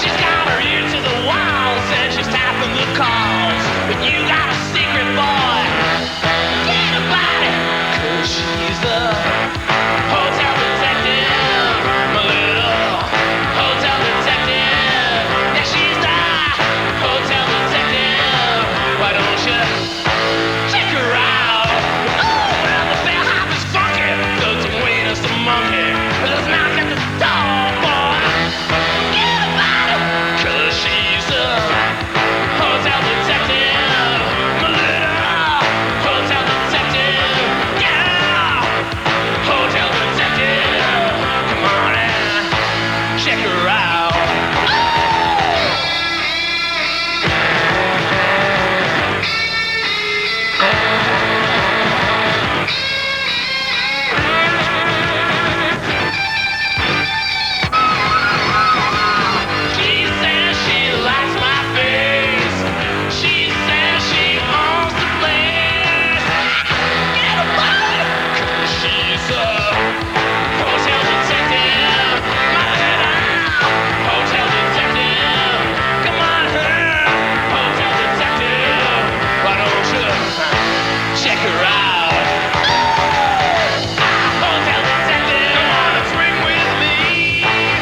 She's got her ear to the walls and she's tapping the calls. But you got a secret, boy. Get about it, 'cause she's the hotel detective. My little hotel detective. Yeah, she's the hotel detective. Why don't you check her out? Oh, well, the bellhop is funky. Does some waiter, some monkey. Let's knock at the door, boy. Get about it, 'cause she's a hotel detective. My little hotel detective. Yeah, hotel detective. Come on and check her out. She says she likes my face. She says she owns the place. Get about it, 'cause she's a hotel detective. My little hotel detective. Come on, hotel detective. Why don't you check her out? Hotel detective, come on and swing with me.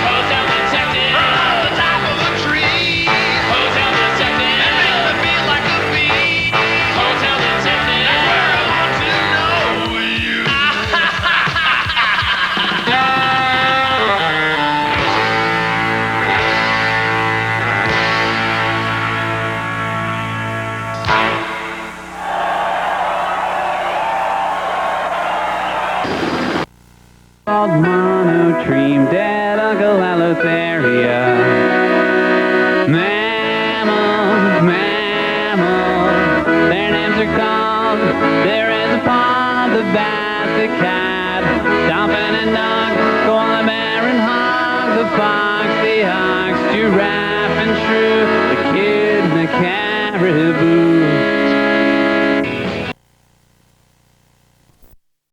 Hotel detective, on the top of a tree. Hotel detective, and make me feel like a bee. Hotel detective, that's where I want to know you. Called monotremes, dead Uncle Alotheria. Mammals, mammals, their names are called. There is a pond, the bat, the cat, dolphin and dog, koala bear and hog, the fox, the ox, giraffe and shrew, the kid and the caribou.